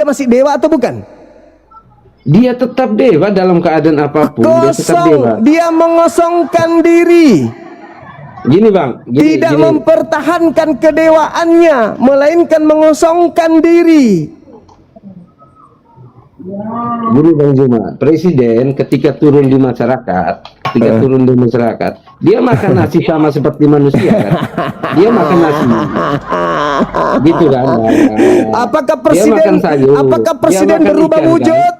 masih dewa atau bukan? Dia tetap dewa dalam keadaan apapun. Dia tetap dewa. Dia mengosongkan diri. Gini bang, tidak mempertahankan kedewaannya, melainkan mengosongkan diri. Guru Bang Juma, presiden ketika turun di masyarakat, dia makan nasi sama seperti manusia kan? Dia makan nasi, gitu kan? Apakah presiden berubah wujud?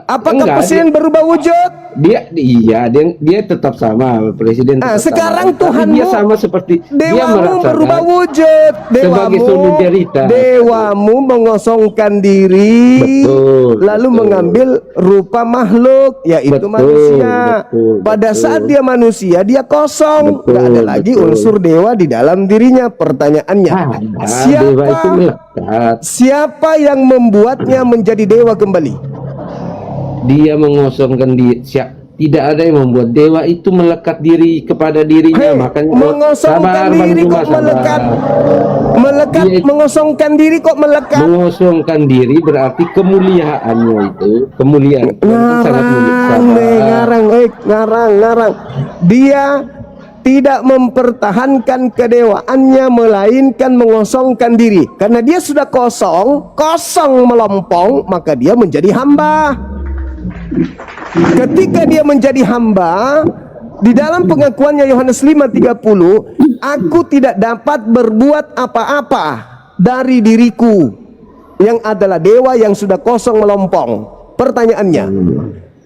Apakah presiden berubah wujud? Dia tetap sama presiden. Sekarang Tuhan dia sama seperti dewamu berubah wujud. Dewamu mengosongkan diri, lalu mengambil rupa makhluk, yaitu manusia. Pada saat dia manusia, dia kosong, nggak ada lagi unsur dewa di dalam dirinya. Pertanyaannya, siapa yang membuatnya menjadi dewa kembali? Dia mengosongkan diri. Tidak ada yang membuat dewa itu melekat diri kepada dirinya. Makanya mengosongkan diri kok melekat. Mengosongkan diri kok melekat. Mengosongkan diri berarti kemuliaannya itu kemuliaan. Ngarang. Dia tidak mempertahankan kedewaannya, melainkan mengosongkan diri. Karena dia sudah kosong melompong, maka dia menjadi hamba. Ketika dia menjadi hamba, di dalam pengakuannya Yohanes 5:30, aku tidak dapat berbuat apa-apa dari diriku, yang adalah dewa yang sudah kosong melompong. Pertanyaannya,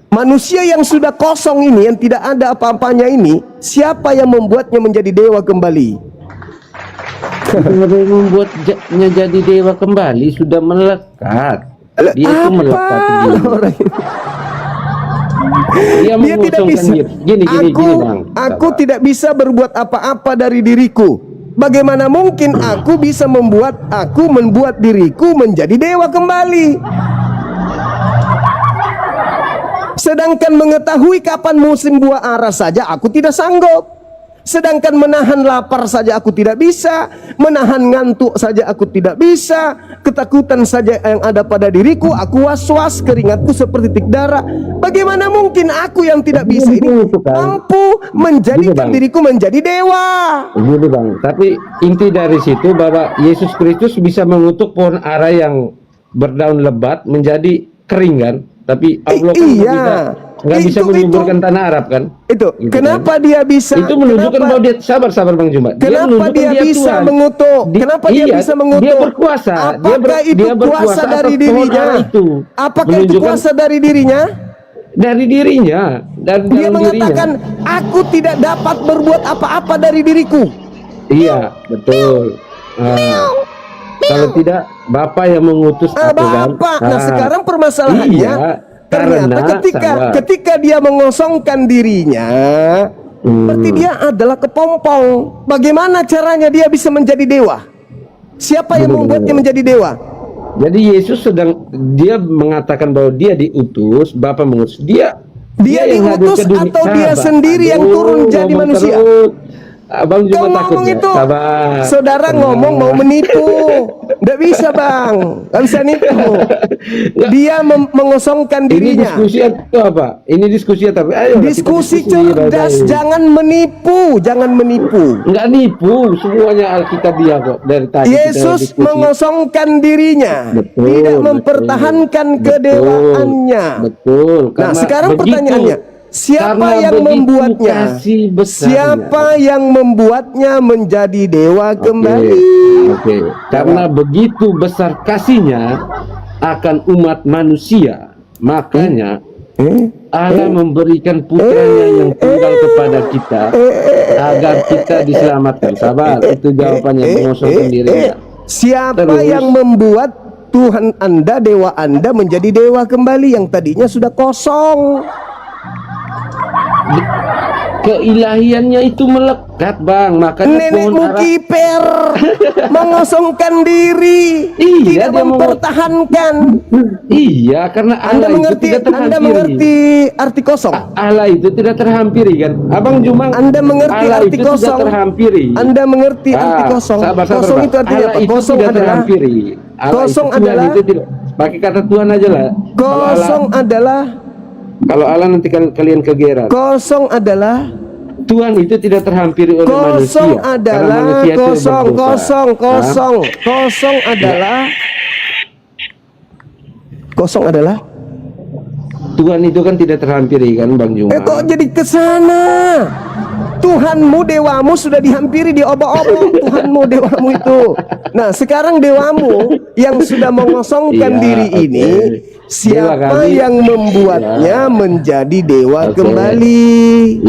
manusia yang sudah kosong ini, yang tidak ada apa-apanya ini, siapa yang membuatnya menjadi dewa kembali? Yang membuatnya jadi dewa kembali sudah melekat. Dia itu melekat. Dia tidak bisa. Gini, aku tidak bisa berbuat apa-apa dari diriku. Bagaimana mungkin aku bisa membuat diriku menjadi dewa kembali? Sedangkan mengetahui kapan musim buah ara saja aku tidak sanggup. Sedangkan menahan lapar saja aku tidak bisa, menahan ngantuk saja aku tidak bisa, ketakutan saja yang ada pada diriku, aku was-was, keringatku seperti titik darah. Bagaimana mungkin aku yang tidak bisa ini mampu menjadikan diriku menjadi dewa? Gitu bang, tapi inti dari situ bahwa Yesus Kristus bisa mengutuk pohon ara yang berdaun lebat menjadi kering kan? Tapi Allah kan nggak bisa menyuburkan tanah Arab kan? Itu gitu kenapa kan? Dia bisa? Itu menunjukkan bahwa dia sabar Bang Juma. Kenapa dia bisa mengutuk? Kenapa dia bisa mengutuk? Dia berkuasa. Apakah itu kuasa dari dirinya? Apakah itu kuasa dari dirinya? Dari dirinya. Dia mengatakan, aku tidak dapat berbuat apa-apa dari diriku. Iya, betul. Kalau tidak, Bapak yang mengutus aku kan? Nah, sekarang permasalahannya. Ternyata ketika dia mengosongkan dirinya, berarti dia adalah kepompong. Bagaimana caranya dia bisa menjadi dewa? Siapa yang membuatnya menjadi dewa? Jadi Yesus dia mengatakan bahwa dia diutus, Bapa mengutus dia. Dia diutus atau dia sendiri yang turun jadi manusia? Abang Kau ngomong itu, saudara ngomong mau menipu, nggak bisa bang, nggak bisa nipu. Dia mengosongkan dirinya. Ini diskusi atau apa? Ini diskusi atau apa? Ayo, diskusi cerdas, jangan menipu, Nggak nipu, semuanya Alkitab dia kok dari tadi. Yesus mengosongkan dirinya, tidak mempertahankan kedewaannya. Betul. Nah sekarang pertanyaannya. Siapa yang membuatnya? Siapa yang membuatnya menjadi dewa kembali? Karena begitu besar kasihnya akan umat manusia, makanya Allah memberikan putranya yang tunggal kepada kita agar kita diselamatkan. Sabar, itu jawabannya, mengosongkan dirinya. Siapa yang membuat Tuhan Anda, dewa Anda menjadi dewa kembali yang tadinya sudah kosong? Keilahiannya itu melekat bang, makanya nenekmu kiper mengosongkan diri, tidak mempertahankan. Iya, karena Allah Anda mengerti arti kosong. Allah itu tidak terhampiri kan, Abang Jumang. Anda mengerti Allah arti itu kosong. tidak terhampiri. Anda mengerti arti kosong. Sabar, kosong itu artinya apa? Kosong adalah terhampiri. Kosong adalah Pakai kata Tuhan aja lah. Kosong adalah, Kalau Allah nanti kalian kegeran. kosong adalah, Tuhan itu tidak terhampiri oleh manusia. kosong Karena adalah, manusia itu kosong, berdosa. kosong adalah, kosong adalah. Tuhan itu kan tidak terhampiri kan Bang Juma. Kok jadi ke sana? Tuhanmu, dewamu sudah dihampiri, diobok-obok Tuhanmu, dewamu itu. Nah, sekarang dewamu yang sudah mengosongkan Iya, diri oke. ini, siapa Dewa kami- yang membuatnya menjadi dewa Oke. kembali?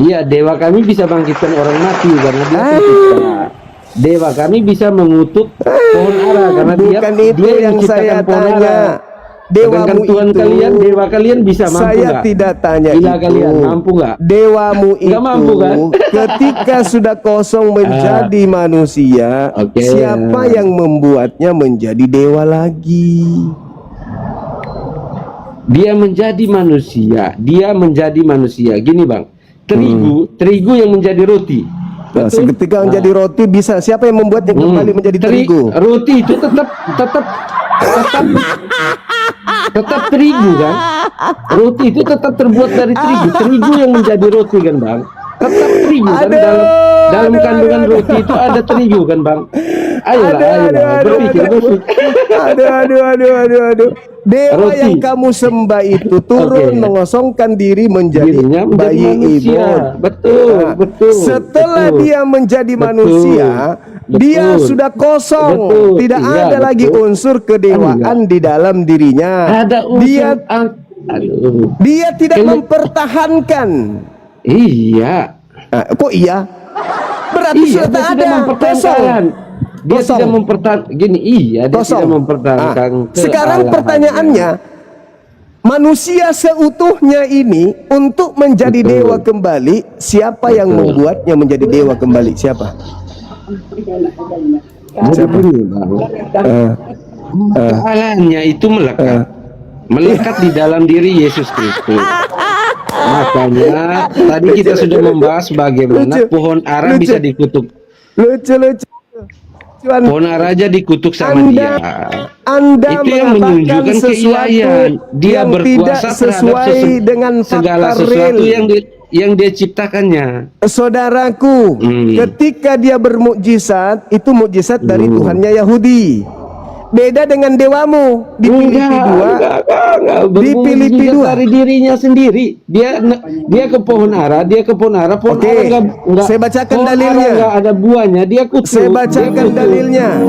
Iya, dewa kami bisa bangkitkan orang mati karena dia pencipta. Dewa kami bisa mengutuk pohon ara karena Bukan dia itu dia yang saya menciptakan pohon tanya. ara. Sedangkan Dewamu Tuhan itu, kalian, dewa kalian bisa mampu saya nggak? tidak tanya Gila itu. kalian mampu nggak? Dewamu itu Nggak mampu, kan? ketika sudah kosong menjadi manusia, Oke. siapa yang membuatnya menjadi dewa lagi? Dia menjadi manusia, dia menjadi manusia. Gini Bang, terigu yang menjadi roti. Nah, Betul? seketika menjadi roti bisa, siapa yang membuatnya kembali menjadi terigu? Roti itu tetap terigu kan? Roti itu tetap terbuat dari terigu. Terigu yang menjadi roti kan Bang? Tetap terigu kan, dalam kandungan roti itu ada terigu kan Bang? Ayolah, berpikir. Aduh. Dewa Roti. yang kamu sembah itu turun Oke. mengosongkan diri menjadi Dirinya menjadi bayi manusia. ibon. Betul, Nah, betul. setelah betul. dia menjadi Betul, manusia, dia betul. sudah kosong, Betul, tidak iya, ada lagi betul. unsur kedewaan di dalam dirinya. Ada unsur Dia dia tidak mempertahankan. Iya. Nah, kok iya? Berarti Iya, sudah dia tak tidak ada, mempertahankan. Dia Kosong. tidak mempertahankan. Gini, iya, dia Kosong. tidak mempertahankan. Nah, sekarang kealahannya. pertanyaannya, manusia seutuhnya ini untuk menjadi Betul. dewa kembali, siapa yang Betul. membuatnya menjadi dewa kembali? Siapa? Jadi gini, Bang. Kealahannya itu melekat di dalam diri Yesus Kristus. Makanya tadi kita sudah membahas bagaimana Lucu. pohon ara Lucu. bisa dikutuk. Lucu. Cuan, Pohon ara aja dikutuk sama dia. Anda Itu yang mengatakan menunjukkan sesuatu keilahian. Dia yang tidak berkuasa terhadap sesuai dengan segala fakta sesuatu real. yang dia ciptakannya. Saudaraku, ketika dia bermukjizat, itu mukjizat dari Tuhannya Yahudi. Beda dengan dewamu di Filipi 2. Enggak. Di Filipi 2. Dari dirinya sendiri. Dia ke pohon ara, pohon ara Oke, enggak. saya bacakan pohon dalilnya. ara enggak ada buahnya, dia kutuk.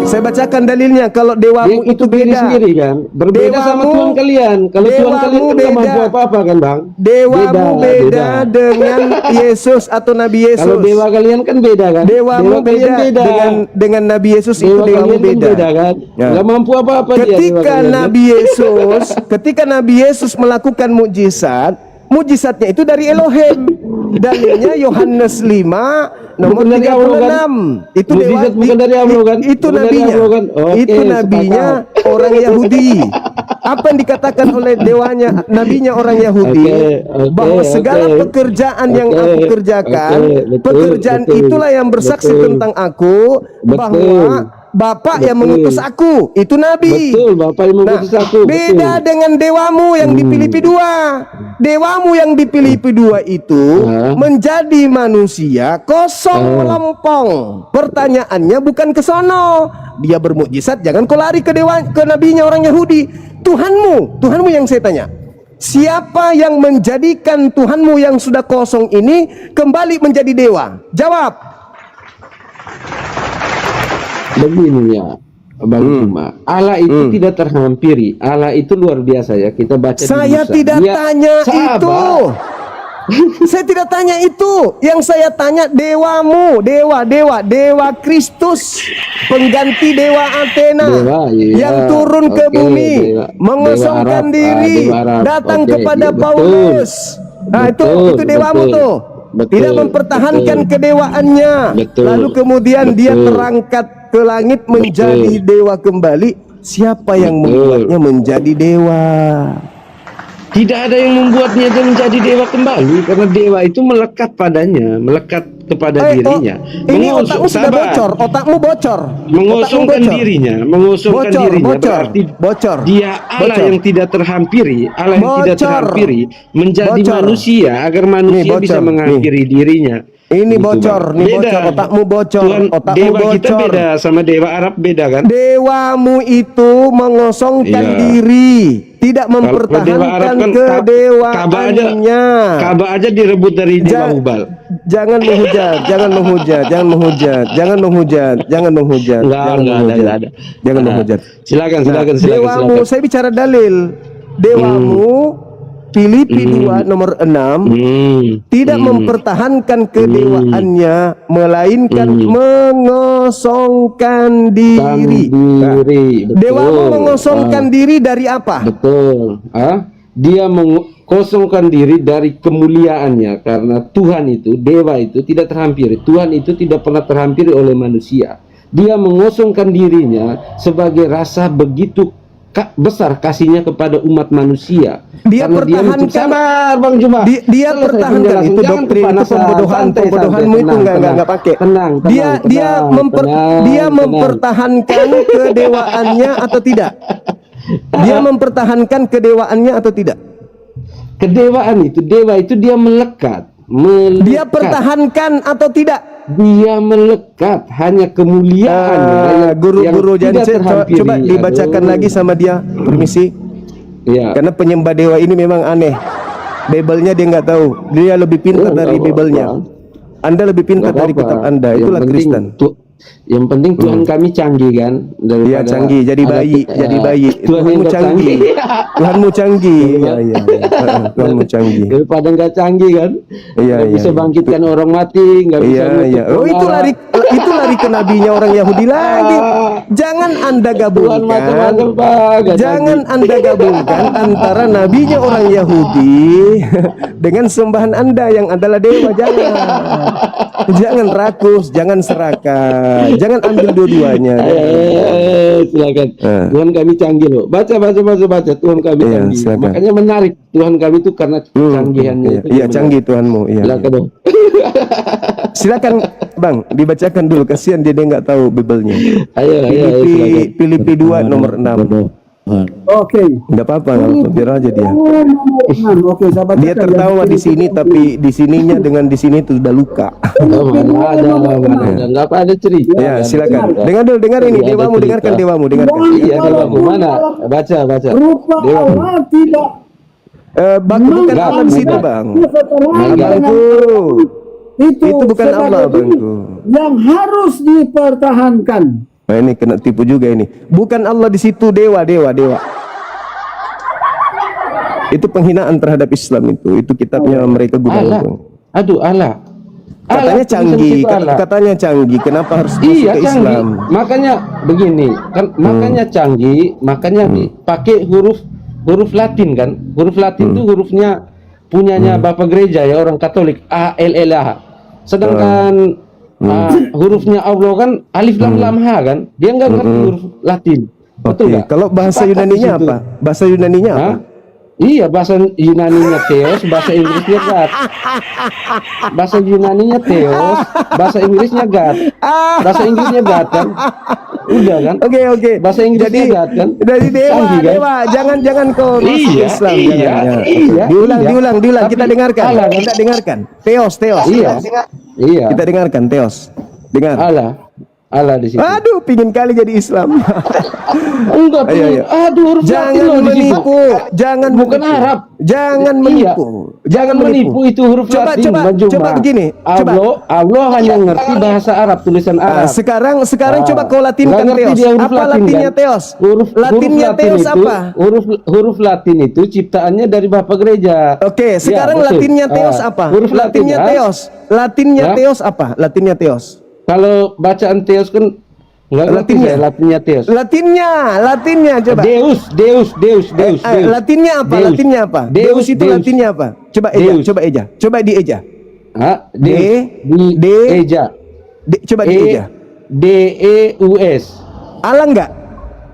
Saya bacakan dalilnya. Kalau Dia dewamu itu kutuk diri beda. sendiri kan. Berbeda sama Dewamu- Tuhan kalian. Kalau Tuhan dewamu kalian kan enggak beda. mampu apa-apa kan, Bang? Dewamu beda dengan Yesus atau Nabi Yesus. Kalau dewa kalian kan beda kan? Dewamu Dewa kalian beda dengan Nabi Yesus, itu Dewa dewamu kalian kan beda kan? Ya. Enggak mampu apa-apa dia. dewa Ketika kalian, kan? ketika Nabi Yesus melakukan mukjizatnya itu dari Elohim. Dalilnya Yohanes 5 nomor Bukan dari Allah, 36. Itu dewa, Mukjizat bukan dari Allah, kan? itu Bukan dari nabinya. Allah, kan? Oke, Itu nabinya orang Yahudi. Apa yang dikatakan oleh nabinya orang Yahudi? Oke, Bahwa segala oke. pekerjaan yang Oke, aku kerjakan, oke, betul, pekerjaan betul, itulah yang bersaksi betul. tentang aku, Betul. bahwa Bapak yang Betul. mengutus aku, itu nabi. Betul, Bapak yang mengutus aku. Beda dengan dewamu yang di Filipi 2. Dewamu yang di Filipi 2 itu menjadi manusia kosong melompong. Pertanyaannya bukan ke sono. Dia bermukjizat, jangan kau lari ke nabinya orang Yahudi. Tuhanmu yang saya tanya. Siapa yang menjadikan Tuhanmu yang sudah kosong ini kembali menjadi dewa? Jawab. Begini ya, Bang Cuma. Allah itu tidak terhampiri. Allah itu luar biasa ya. Kita baca di Saya Musa. tidak Dia tanya sabar. itu. Saya tidak tanya itu. Yang saya tanya dewamu, dewa Kristus, pengganti dewa Athena, Dewa, iya. yang turun ke Oke, bumi, dewa mengosongkan Arab. diri, Dewa Arab. datang Oke, kepada iya, betul. Paulus. Nah, Betul, itu dewamu betul. tuh. Betul, Tidak mempertahankan betul. kedewaannya. Betul, Lalu kemudian dia betul. terangkat ke langit menjadi dewa kembali. Siapa yang Betul. membuatnya menjadi dewa? Tidak ada yang membuatnya dia menjadi dewa kembali karena dewa itu melekat padanya, melekat kepada dirinya. Ini otakmu sudah bocor, otakmu bocor. Mengosongkan Otakmu bocor. dirinya, berarti bocor. dia Allah Bocor. yang tidak terhampiri, Allah yang tidak Bocor. terhampiri menjadi Bocor. manusia agar manusia Nih, bisa bocor. menghampiri dirinya. Ini Gitu, bocor, Bang. nih Beda. bocor, otakmu bocor, Tuhan, otakmu dewa bocor. kita beda sama dewa Arab beda kan? Dewamu itu mengosongkan Iya. diri, tidak Kalau dewa Arab mempertahankan kan kedewaannya. Ka'bah aja direbut dari dewa Ja- Hubal. Jangan menghujat, jangan menghujat, jangan menghujat, jangan menghujat, jangan menghujat, jangan menghujat, jangan menghujat. Silakan, Nah, silakan. dewamu, saya bicara dalil. Dewamu Filipi 2 nomor 6 tidak mempertahankan kedewaannya, melainkan mengosongkan diri. Nah, Betul. dewamu mengosongkan diri dari apa? Betul. Dia mengosongkan diri dari kemuliaannya karena Tuhan itu, dewa itu tidak terhampiri. Tuhan itu tidak pernah terhampiri oleh manusia. Dia mengosongkan dirinya sebagai rasa begitu besar kasihnya kepada umat manusia. Dia Karena pertahankan, sabar Bang Juma. dia Selesai pertahankan penjelasan. itu Jangan doktrin, itu kepanasan. pembodohanmu itu nggak pakai. Tenang, Dia tenang. mempertahankan kedewaannya atau tidak? Dia mempertahankan kedewaannya atau tidak? Kedewaan itu, dewa itu dia melekat. Dia pertahankan atau tidak? Dia melekat, hanya kemuliaan Guru-guru jangan coba dibacakan lagi sama dia. Permisi. Ya. Karena penyembah dewa ini memang aneh. Bible-nya dia nggak tahu. Dia lebih pintar dari Bible-nya. Anda lebih pintar dari kitab Anda. Itulah Kristen. Yang penting Tuhan kami canggih kan. Iya canggih, jadi bayi, Tuhanmu canggih. Tuhanmu canggih. Iya. Tuhanmu canggih. Daripada nggak canggih kan. Iya. Bisa bangkitkan orang mati, nggak bisa. Iya. Oh itu lari ke nabinya orang Yahudi lagi. Jangan Anda Tuhan macam-macam gabungkan. Pak. Jangan Anda gabungkan antara nabinya orang Yahudi dengan sembahan Anda yang adalah dewa. Jangan rakus, jangan serakah. Jangan ambil dua-duanya. Silakan. Tuhan kami canggih loh. Baca. Tuhan kami canggih. silakan. Makanya menarik Tuhan kami itu karena canggihannya itu. Iya, canggih Tuhanmu. Iya. Silakan dong. Silakan Bang, dibacakan dulu. Kasihan dia nggak tahu Bible-nya. Ayo, silakan. Filipi 2 nomor 6. Oke. Enggak apa-apa, biar aja dia. Oke, sahabat. Dia tertawa di sini tapi di sininya dengan di sini itu sudah luka. Mana ada. Enggak apa ada cerita. Ya, silakan. Dengar ini, Iya, dewamu, ada dengarkan cerita. dewamu, dengarkan. Iya, dewamu mana? Baca. Rupa Dewa. Allah tidak Bukan Enggak, Allah di situ, enggak. Bang. Enggak. Abangku. Itu bukan sebagai Allah, Bangku. yang harus dipertahankan. Nah, ini kena tipu juga ini. Bukan Allah di situ, dewa. Itu penghinaan terhadap Islam itu. Itu kitabnya mereka Allah. gunakan. Aduh, Allah. Katanya Allah, canggih, tulisan Allah. katanya canggih. Kenapa harus masuk Iya ke canggih. Islam? Makanya begini kan, makanya canggih, makanya dipakai huruf Latin kan. Huruf Latin itu hurufnya punyanya Bapak Gereja ya, orang Katolik, ALLH. Sedangkan hurufnya Allah kan alif lam lam ha kan. Dia nggak ngerti huruf Latin. Betul Oke, nggak? kalau bahasa Sepakat Yunaninya di situ. apa? Bahasa Yunaninya apa? Hah? Iya, bahasa Yunaninya Theos, bahasa Inggrisnya God. Bahasa Yunaninya Theos, bahasa Inggrisnya God. Bahasa Inggrisnya God kan? Udah kan? Oke. Bahasa Inggrisnya Jadi God kan? dari dewa, Canggih, kan? dewa. Jangan kau masuk Iya, Islam. iya, jangan. iya, Diulang. iya. Kita Tapi dengarkan. Allah, kan? Kita dengarkan. Theos. Iya. Iya. Kita dengarkan Theos. Dengar. Allah di situ. Aduh, pingin kali jadi Islam. Enggak, Ayo. aduh huruf Latin Jangan loh di situ. menipu. Jangan Bukan menipu. Arab. Jangan Iya. menipu. Jangan menipu itu huruf Latin. Coba begini. Allah hanya ngerti bahasa Arab, tulisan Arab. Sekarang coba kau latinkan Nggak ngerti Theos. dia huruf Apa Latin, latinnya kan? Theos? Huruf Latinnya Latin Theos itu, apa? Huruf Latin itu ciptaannya dari Bapak Gereja. Oke, sekarang Ya, betul. latinnya Theos apa? Huruf Latinnya Latin, Theos. Latinnya Ya. Theos apa? Latinnya Theos. Kalau bacaan Theos kan nggak ngerti Latinnya. saya Latinnya Theos. Latinnya coba. Deus. Latinnya apa? Deus. Latinnya apa? Deus, Deus itu Deus. latinnya apa? Coba eja. Deus. Coba dieja. Hah? Eja. Coba dieja. Deus. Allah enggak?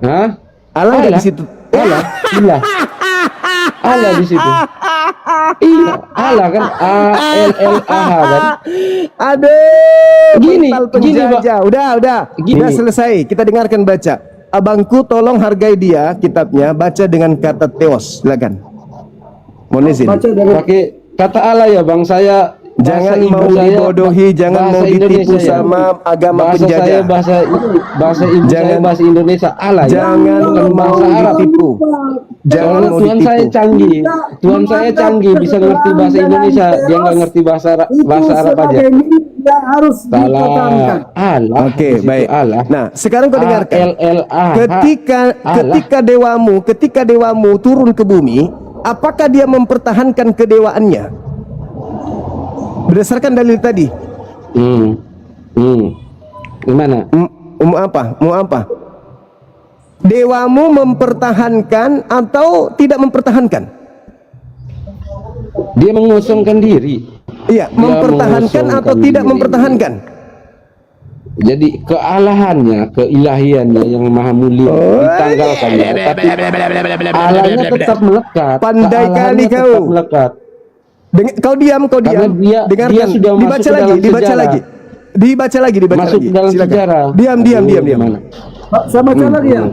Hah? Allah enggak di situ? Allah. Iya. Allah di situ. Iya, Allah kan ALLAH kan. Aduh, Gini, mental gini, Pak. penjajah. Udah Gini. selesai. Kita dengarkan baca. Abangku tolong hargai dia kitabnya, baca dengan kata teos. Silakan. Mohon izin. Baca dari Pakai kata Allah ya bang, saya Jangan bahasa ibu mau saya, dibodohi, jangan bahasa mau ditipu Indonesia ya. sama agama bahasa penjajah. saya bahasa ibu Jangan- saya bahasa Indonesia Allah ya. Jangan Bukan mau bahasa Arab. ditipu. Jangan Soalnya mau Tuhan saya ditipu. canggih, Tuhan saya canggih bisa ngerti bahasa Indonesia, dia nggak ngerti bahasa Arab aja. yang harus dipertahankan. Salah, Allah. Oke, Di situ baik. Allah. Nah, sekarang kau dengarkan. ALLAH. Ketika dewamu turun ke bumi, apakah dia mempertahankan kedewaannya? Berdasarkan dalil tadi. Gimana? Mau apa? Dewamu mempertahankan atau tidak mempertahankan? Dia mengosongkan diri. Iya, mempertahankan atau mengosongkan tidak diri. mempertahankan? Jadi kealahannya, keilahiannya yang maha mulia ditanggalkannya, tapi Allahnya tetap melekat. Pandai Kealahannya kali tetap kau. melekat. Kau diam. Karena dia Dengarkan. sudah masuk Dibaca ke lagi, dalam dibaca sejarah. lagi. Dibaca lagi. Masuk ke dalam Silakan. sejarah. Diam. Gimana? Saya baca lagi ya.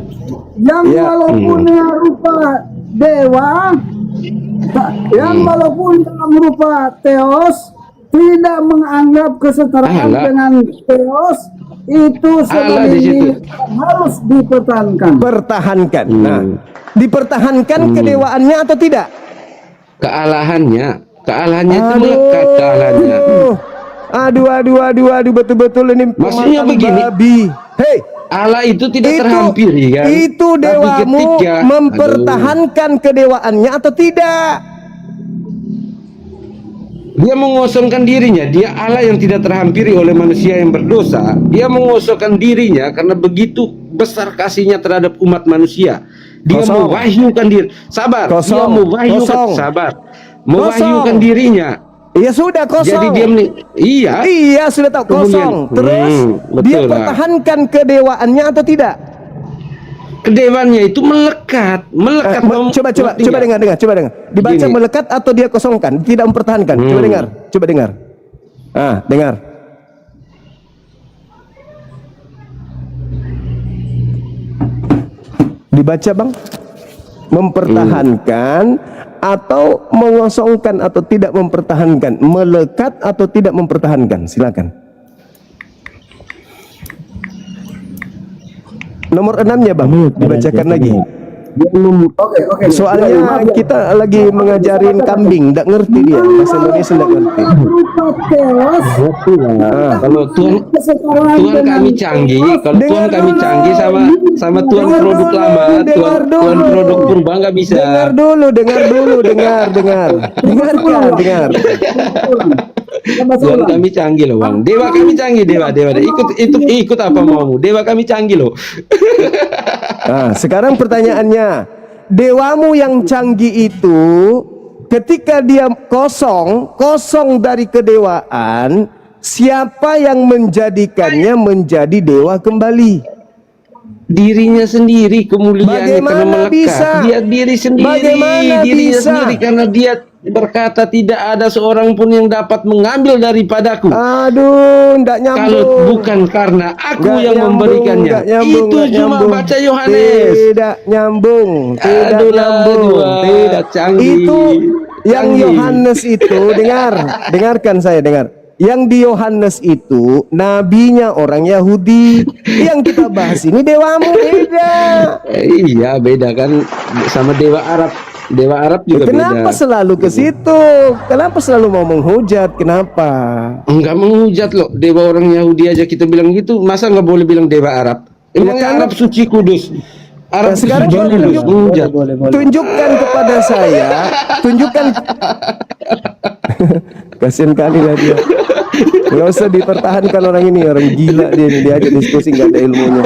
Yang Ya. walaupun rupa dewa, yang walaupun dalam rupa teos, tidak menganggap kesetaraan Allah. dengan teos, itu Allah di sebenarnya situ. harus dipertahankan. Pertahankan. Nah, dipertahankan kedewaannya atau tidak? Kealahannya itu melekat kealahannya. Aduh, betul-betul ini Maksudnya pemakan begini. babi. Hei, Allah itu tidak terhampiri kan? itu Tapi dewamu ketika- mempertahankan kedewaannya atau tidak? Dia mengosongkan dirinya, dia Allah yang tidak terhampiri oleh manusia yang berdosa. Dia mengosongkan dirinya karena begitu besar kasihnya terhadap umat manusia. Dia Kosong. mewahyukan diri. Sabar. Dia Kosong. mewahyukan Kosong. sabar. Mewahyukan Kosong. dirinya. Iya sudah kosong. Jadi dia iya. Iya sudah tahu kosong. Kemudian, Terus betul dia lah. pertahankan kedewaannya atau tidak? Kedewaannya itu melekat. Coba dengar. Dibaca Gini. melekat atau dia kosongkan, tidak mempertahankan. Coba dengar. Dengar. Dibaca, Bang. Mempertahankan atau mengosongkan atau tidak mempertahankan, melekat atau tidak mempertahankan. Silakan. Nomor 6-nya, Bang, dibacakan lagi. Oke. Soalnya kita lagi mengajarin kambing, nggak ngerti dia bahasa Indonesia, nggak ngerti. Rupa teos, Kalau kesetaraan Tuhan dengan kami canggih, kalau Dengar Tuhan kami dulu. canggih sama Tuhan Dengar produk dulu, lama, dengar Tuhan dulu. produk purba nggak bisa. Dengar dulu, dengar. Tuhan kami canggih loh bang, dewa kami canggih, dewa. Ikut apa maumu, dewa kami canggih loh. Nah, sekarang pertanyaannya, dewamu yang canggih itu ketika dia kosong dari kedewaan, siapa yang menjadikannya menjadi dewa kembali? Dirinya sendiri kemuliaannya karena Bagaimana melekat. bisa? Dia diri sendiri, Bagaimana dirinya bisa? sendiri karena dia berkata tidak ada seorang pun yang dapat mengambil daripadaku. Aduh, ndak nyambung. Kalau bukan karena aku Nggak yang nyambung, memberikannya. nggak nyambung, Itu nggak cuma nyambung. baca Yohanes. Tidak nyambung, tidak Aduh, nyambung, dua. tidak. Canggih. Itu yang Canggih. Yohanes itu, dengarkan saya, dengar. Yang di Yohanes itu nabinya orang Yahudi. Yang kita bahas ini dewamu beda. Iya beda kan sama dewa Arab. Dewa Arab juga Kenapa beda. selalu ke situ? Kenapa selalu mau menghujat? Kenapa? Enggak menghujat loh. Dewa orang Yahudi aja kita bilang gitu. Masa nggak boleh bilang dewa Arab? Emangnya karena- Arab suci kudus. Arab Nah, sekarang suci kau kudus. tunjuk- Menghujat. Tunjukkan kepada saya, tunjukkan. Kasian kali lah dia. Nggak usah dipertahankan orang ini, orang gila dia ini, dia aja diskusi nggak ada ilmunya.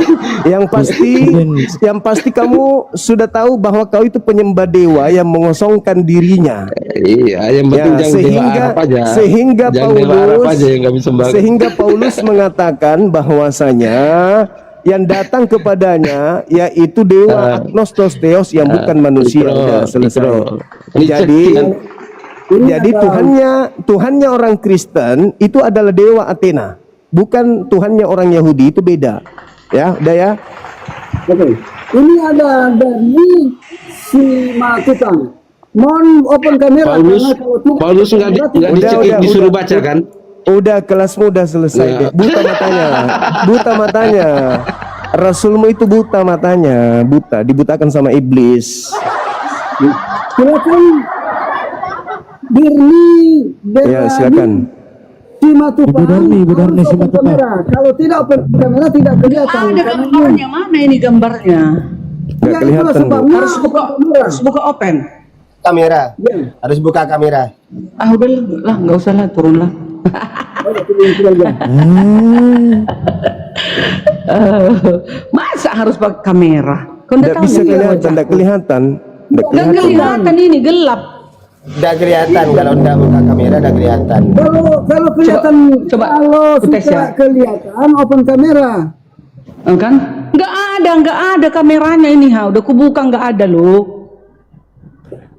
Yang pasti kamu sudah tahu bahwa kau itu penyembah dewa yang mengosongkan dirinya. Iya, yang penting Ya, jangan dewa Arab aja. sehingga Jangan dewa Arab Paulus aja yang kami sembah. sehingga Paulus mengatakan bahwasanya yang datang kepadanya yaitu dewa agnostos theos yang bukan manusia. Ikro, Sudah selesai. ikro. Jadi Jadi Tuhannya orang Kristen itu adalah dewa Athena, bukan Tuhannya orang Yahudi, itu beda. Ya, udah ya. Oke. Ini ada dari si Matutang. Mohon open kamera. Paulus nggak disuruh baca kan? Udah, kelasmu udah selesai. Ya. Dek. Buta matanya. Buta matanya. Rasulmu itu buta matanya, buta, dibutakan sama iblis. Silakan Birni Ya, silakan. si Matupang. Ibu Darni, si Open Matupang. kamera. Kalau tidak open kamera tidak kelihatan. Ada gambarnya, mana ini gambarnya? Nggak Ya, kelihatan, itulah Bu. sebabnya Harus buka, harus buka open. Kamera. Ya. Harus buka kamera. Ah udah lah, nggak usah lah, turun lah. Masa harus pakai kamera? Kau Nggak bisa kelihatan, nggak kelihatan. Nggak Nggak kelihatan. kelihatan ini gelap. Udah kelihatan kalau udah buka kamera udah kelihatan. Kalau kelihatan, coba, kalau tes sudah ya. kelihatan open kamera. Kan? Nggak ada kameranya ini ha. Udah kubuka nggak ada loh.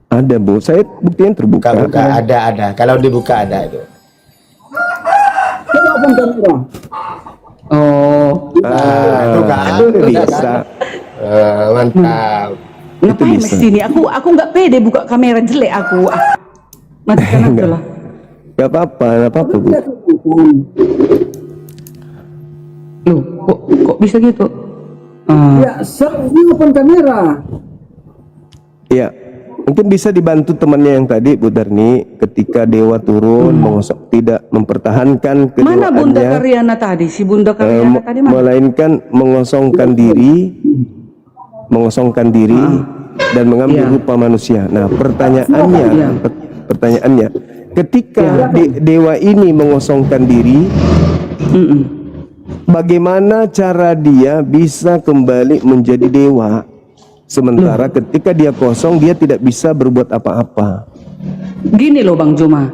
Ada, Bu. Saya buktinya terbuka. Buka ada. Kalau dibuka ada itu. Coba open kamera. Oh, Itu kan. Udah bisa. Mantap. ngapain bisa. mesti ini? Aku nggak pede buka kamera, jelek aku. Ah, matikan aja lah. Gak apa-apa, gak apa-apa, Bu. Loh, kok bisa gitu? Ah, Ya, seharusnya open kamera. Iya. Mungkin bisa dibantu temannya yang tadi, Bu Darni, ketika dewa turun mengosok, tidak mempertahankan mana Bunda kedewaannya, Karyana tadi? Si Bunda Karyana tadi mana? melainkan mengosongkan diri, dan mengambil Iya. rupa manusia. Nah, pertanyaannya, Iya. pertanyaannya, ketika dewa ini mengosongkan diri, Mm-mm. bagaimana cara dia bisa kembali menjadi dewa? Sementara ketika dia kosong, dia tidak bisa berbuat apa-apa. Gini loh Bang Juma,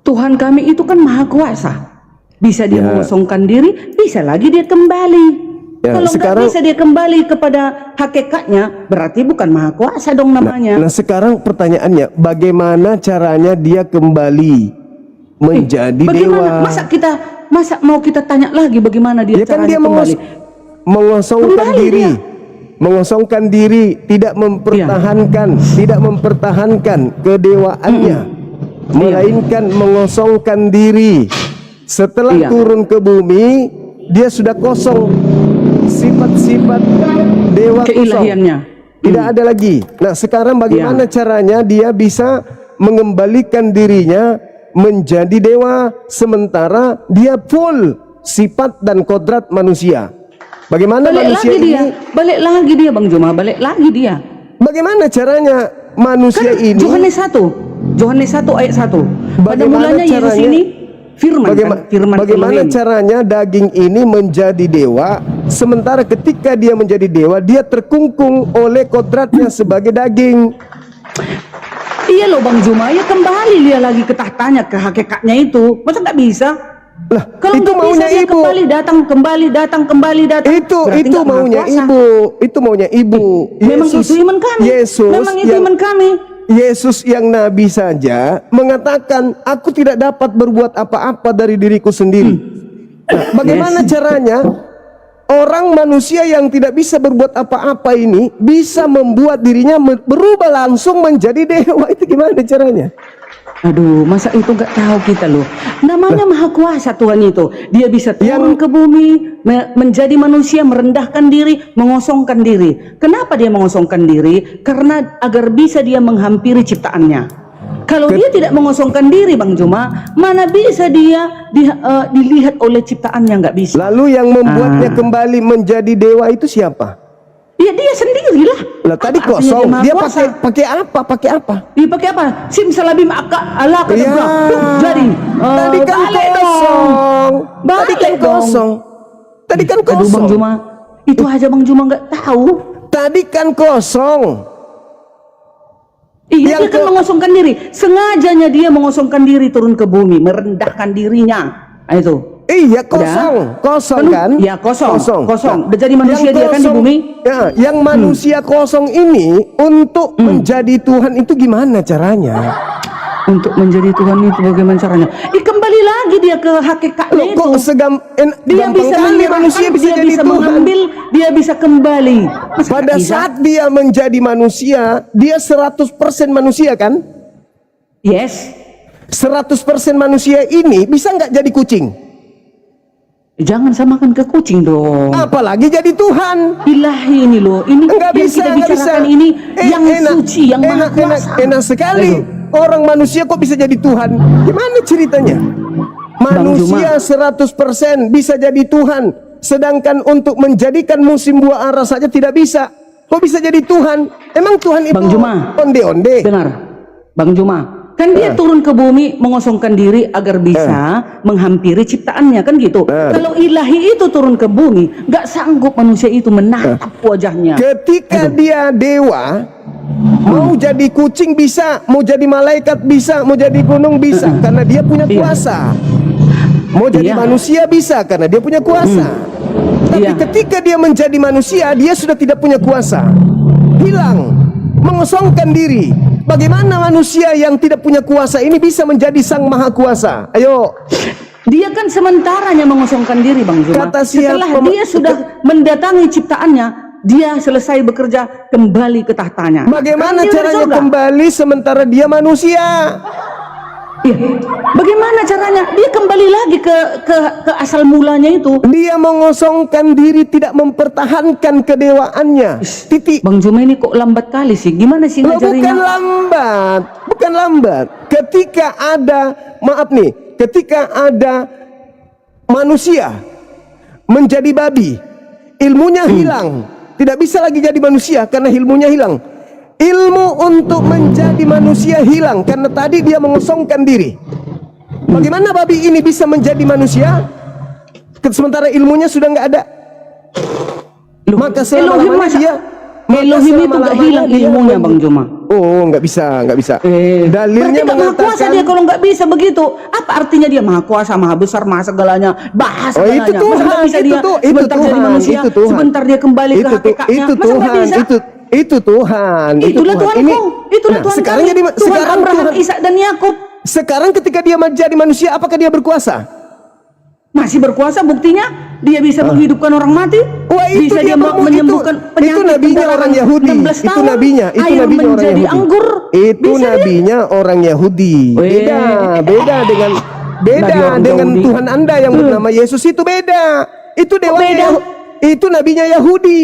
Tuhan kami itu kan maha kuasa. Bisa dia Ya. mengosongkan diri, bisa lagi dia kembali. Ya, Kalau nggak sekarang- bisa dia kembali kepada hakikatnya, berarti bukan maha kuasa dong namanya. Nah, sekarang pertanyaannya, bagaimana caranya dia kembali menjadi Bagaimana? dewa? Masa mau kita tanya lagi bagaimana dia Ya kan caranya dia kembali? mengosongkan Kembali diri, dia. mengosongkan diri, tidak mempertahankan kedewaannya, melainkan mengosongkan diri. Setelah Iya. turun ke bumi, dia sudah kosong, sifat-sifat dewa kosong. Keilahiannya. Tidak ada lagi. Nah, sekarang bagaimana caranya dia bisa mengembalikan dirinya menjadi dewa sementara dia full sifat dan kodrat manusia? Bagaimana manusia ini? Balik lagi dia Bang Juma, balik lagi dia. Bagaimana caranya manusia Kan ini? Yohanes 1 ayat 1. Pada Bagaimana mulanya Yesus caranya- ini firman kan? Firman bagaimana Elohim. caranya daging ini menjadi dewa sementara ketika dia menjadi dewa dia terkungkung oleh kodratnya sebagai daging? Iya loh Bang Juma, ya kembali dia lagi ke tahtanya, ke hakikatnya itu. Masa nggak bisa? Lah, Kalau itu nggak bisa maunya dia ibu. kembali datang. Itu Berarti nggak maha maunya kuasa. ibu. Itu maunya ibu. Memang itu iman kami. Memang itu iman kami. Yesus yang nabi saja mengatakan, aku tidak dapat berbuat apa-apa dari diriku sendiri. Nah, bagaimana caranya orang manusia yang tidak bisa berbuat apa-apa ini bisa membuat dirinya berubah langsung menjadi dewa? Itu gimana caranya? Aduh, masa itu nggak tahu kita loh. Namanya maha kuasa Tuhan itu. Dia bisa turun ke bumi, menjadi manusia, merendahkan diri, mengosongkan diri. Kenapa dia mengosongkan diri? Karena agar bisa dia menghampiri ciptaannya. Kalau dia tidak mengosongkan diri Bang Juma, mana bisa dia dilihat oleh ciptaannya? Nggak bisa. Lalu yang membuatnya kembali menjadi dewa itu siapa? Ya dia sendirilah. Lah tadi Apa artinya kosong, maha dia kuasa? pakai apa? Pakai apa? Dia pakai apa? Simsalabim ala kata Ya. gua. Jadi Tadi kan balik kosong. dong. Tadi kan Balik dong. kosong. Tadi kan Aduh Bang kosong. Juma, itu aja Bang Juma nggak tahu. Tadi kan kosong. Iya, Yang dia kan mengosongkan diri. Sengajanya dia mengosongkan diri turun ke bumi, merendahkan dirinya. Nah, itu. Iya kosong, kosong kan? Ya kosong. Nah, Udah jadi manusia yang dia kan di kosong- bumi. Ya, yang manusia kosong ini untuk menjadi Tuhan itu gimana caranya? Untuk menjadi Tuhan itu bagaimana caranya? Kembali lagi dia ke hakikatnya itu. Kok Dia gampang bisa kali manusia bisa dia jadi bisa Tuhan. mengambil, dia bisa kembali. Masa Pada nggak bisa? saat dia menjadi manusia, dia 100% manusia kan? Yes. 100% manusia ini bisa nggak jadi kucing? Jangan samakan ke kucing dong. Apalagi jadi Tuhan. Ilahi ini loh, ini Enggak yang bisa, kita enggak bicarakan bisa. ini yang suci, yang maha kuasa. Enak sekali. Orang manusia kok bisa jadi Tuhan? Gimana ceritanya? Manusia 100% bisa jadi Tuhan, sedangkan untuk menjadikan musim buah ara saja tidak bisa. Kok bisa jadi Tuhan? Emang Tuhan itu Bang Juma, onde-onde? dengar, Bang Juma, kan dia turun ke bumi mengosongkan diri agar bisa menghampiri ciptaannya, kan gitu. Kalau ilahi itu turun ke bumi, nggak sanggup manusia itu menatap wajahnya. Ketika dia dewa, mau jadi kucing bisa, mau jadi malaikat bisa, mau jadi gunung bisa, karena dia punya kuasa. Mau jadi Iya. manusia bisa, karena dia punya kuasa. Tapi Iya. ketika dia menjadi manusia, dia sudah tidak punya kuasa. Hilang, mengosongkan diri. Bagaimana manusia yang tidak punya kuasa ini bisa menjadi sang maha kuasa? Ayo. Dia kan sementaranya mengosongkan diri, Bang Juma. Kata siapa? Setelah dia sudah mendatangi ciptaannya, dia selesai bekerja, kembali ke tahtanya. Bagaimana Kan dia di caranya surga. kembali sementara dia manusia? Iya. Bagaimana caranya? Dia kembali lagi ke asal mulanya itu. Dia mengosongkan diri, tidak mempertahankan kedewaannya. Titik. Bang Juma ini kok lambat kali sih? Gimana sih Loh, ngajarinya? bukan lambat. Ketika ada, maaf nih, ketika ada manusia menjadi babi, ilmunya hilang, tidak bisa lagi jadi manusia karena ilmunya hilang. Ilmu untuk menjadi manusia hilang karena tadi dia mengosongkan diri. Bagaimana babi ini bisa menjadi manusia sementara ilmunya sudah nggak ada? Maka Elohim selama-lamanya dia Elohim itu nggak hilang ilmunya, Bang Juma. Oh, nggak bisa. Berarti Dalilnya nggak maha kuasa mengatakan, dia kalau nggak bisa begitu. Apa artinya dia maha kuasa, maha besar, maha segalanya, bahas oh segalanya? itu Tuhan, Masa nggak bisa dia itu sebentar jadi Tuhan, manusia, itu Tuhan. sebentar dia kembali ke hakikatnya? itu Masa nggak Tuhan, bisa? itu Tuhan, Itulah Tuhanku, itulah Nah, Tuhan sekarang kami. jadi Tuhan sekarang Abraham, Tuhan, Ishak dan Yakub. sekarang ketika dia menjadi manusia, apakah dia berkuasa? Masih berkuasa, buktinya dia bisa menghidupkan orang mati. Wah, itu bisa dia menyembuhkan itu penyakit nabinya pendarahan orang Yahudi. 16 Itu tahun. nabinya, itu Air nabinya orang menjadi Yahudi. anggur. Itu Bisa dia? nabinya orang Yahudi. Weh. Beda dengan Nabi orang dengan Yahudi. Tuhan Anda yang bernama Yesus itu beda. Itu dewanya beda? itu nabinya Yahudi.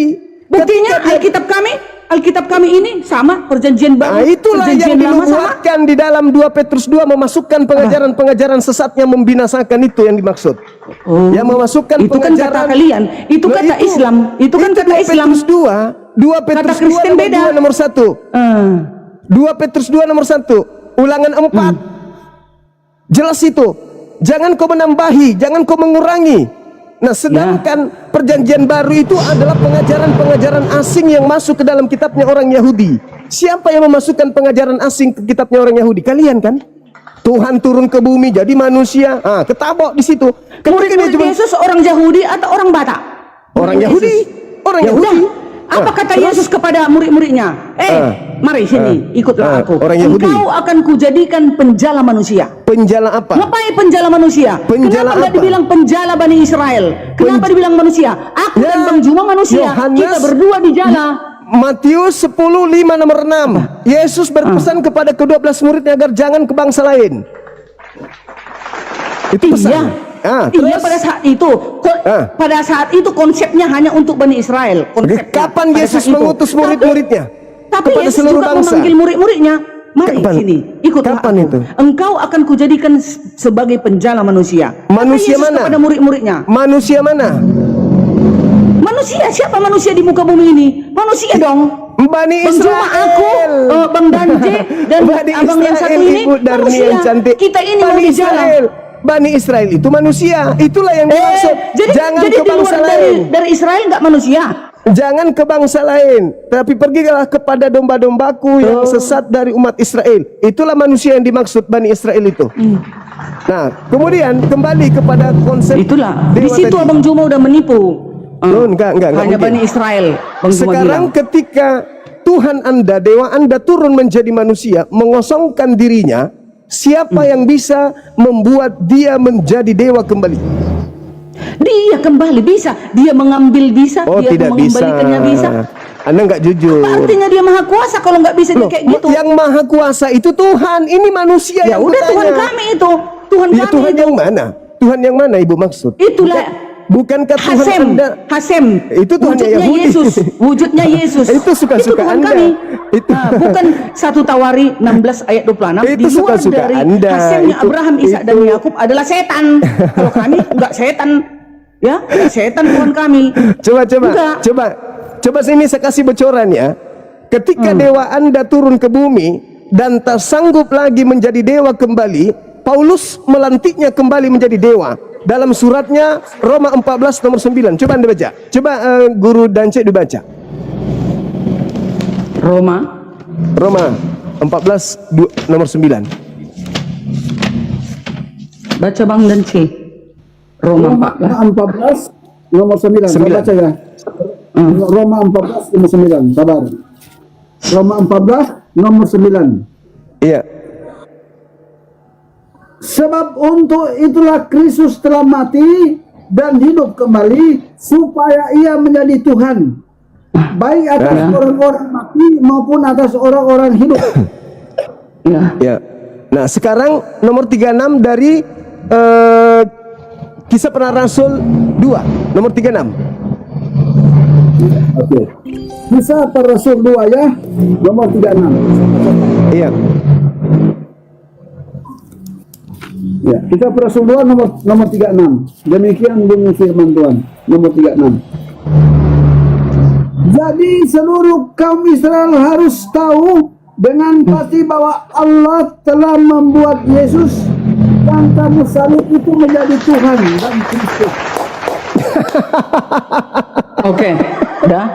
Buktinya Ketika dia- Alkitab kami ini sama, perjanjian baru, Nah, itulah yang perjanjian lama sama. dinubuatkan di dalam 2 Petrus 2 memasukkan pengajaran-pengajaran sesat yang membinasakan, itu yang dimaksud. Oh, Yang memasukkan itu kan kata kalian, itu Loh, kata Islam, itu kan kata 2 Islam. Petrus 2 Petrus 2 Kristen nomor beda. 2 nomor 1. 2 Petrus 2 nomor 1. Ulangan 4. Jelas itu. Jangan kau menambahi, jangan kau mengurangi. Nah, sedangkan perjanjian baru itu adalah pengajaran-pengajaran asing yang masuk ke dalam kitabnya orang Yahudi. Siapa yang memasukkan pengajaran asing ke kitabnya orang Yahudi? Kalian kan? Tuhan turun ke bumi jadi manusia. Ah, ketabok di situ. Ketika dia Murid-murid cuma- Yesus orang Yahudi atau orang Batak? Orang Yahudi. Orang Ya Yahudi. udah. Apa Ah, kata terus? Yesus kepada murid-muridnya? Mari sini, ikutlah aku. orang Yahudi. Engkau akan kujadikan penjala manusia. Penjala apa? Ngapain penjala manusia? Penjala Kenapa nggak apa? dibilang penjala Bani Israel? Kenapa dibilang manusia? Aku Ya, dan Bang Juma manusia. Yohanes- Kita berdua di jala. Matius 10:5 nomor 6. Yesus berpesan kepada ke-12 muridnya agar jangan ke bangsa lain. Itu pesan. Iya. Iya, pada saat itu. Pada saat itu konsepnya hanya untuk Bani Israel. Konsepnya. Kapan Pada Yesus saat itu. mengutus murid-muridnya? Tapi kepada Yesus seluruh juga bangsa? memanggil murid-muridnya. Mari Kapan? sini, ikutlah Kapan aku. itu? Engkau akan kujadikan sebagai penjala manusia. Manusia Kata Yesus mana? kepada murid-muridnya. Manusia mana? Manusia, siapa manusia di muka bumi ini? Manusia dong. Bani Bang Juma, Israel. aku, Bang Danje, dan Bani abang yang Israel, satu ini Ibu Darni manusia. yang cantik. Kita ini mau Bani di jalan. Israel. Bani Israel itu manusia. Itulah yang dimaksud. Jangan jadi ke di luar bangsa lain. dari Israel nggak manusia. Jangan ke bangsa lain, tapi pergilah kepada domba-dombaku yang sesat dari umat Israel. Itulah manusia yang dimaksud Bani Israel itu. Nah, kemudian kembali kepada konsep Itulah. Di dewa situ tadi. Abang Juma udah menipu. Oh, enggak Hanya mungkin. Bani Israel. Bang Juma Sekarang bilang. ketika Tuhan Anda, dewa Anda turun menjadi manusia, mengosongkan dirinya, Siapa yang bisa membuat dia menjadi dewa kembali? Dia kembali bisa, dia mengambil bisa, Oh, dia tidak bisa. mengembalikannya bisa. Anda nggak jujur. Apa artinya dia maha kuasa kalau nggak bisa dia Loh, kayak gitu? yang maha kuasa itu Tuhan. Ini manusia Ya yang udah, Tuhan bertanya. kami itu, Tuhan Ya, kami Tuhan itu. yang mana? Tuhan yang mana Ibu maksud? Itulah Bukankah Tuhan Hasem, Anda? Hasem. Itu Tuhannya wujudnya Yahudi. Yesus, wujudnya Yesus. Itu suka-suka Tuhan Anda. kami. Itu- Nah, bukan 1 Tawari 16 ayat 26. Itu Di luar suka-suka dari Anda. Hasemnya Itu- Abraham, Ishak dan itu- Yakub adalah setan. Kalau kami enggak setan, ya setan Tuhan kami. Enggak. Coba sini saya kasih bocoran ya. Ketika dewa Anda turun ke bumi dan tak sanggup lagi menjadi dewa kembali, Paulus melantiknya kembali menjadi dewa. Dalam suratnya Roma 14 nomor 9. Coba Anda baca. Coba Guru Dance dibaca. Roma 14 nomor 9. Baca Bang dan C. Roma 14. 14 nomor 9. Saya 9. baca ya. Roma 14 nomor 9. Sabar. Roma 14 nomor 9. Iya. Sebab untuk itulah Kristus telah mati dan hidup kembali supaya ia menjadi Tuhan, baik atas orang-orang mati maupun atas orang-orang hidup. Ya. Ya. Nah, sekarang nomor 36 dari Kisah Para Rasul 2, nomor 36. Oke. Kisah Para Rasul 2 ya, nomor 36. Iya. Ya, Kisah Para Rasul 2 nomor 36. Demikian bunyi firman Tuhan, nomor 36. Jadi seluruh kaum Israel harus tahu dengan pasti bahwa Allah telah membuat Yesus yang kamu salib itu menjadi Tuhan dan Kristus. Oke. Udah.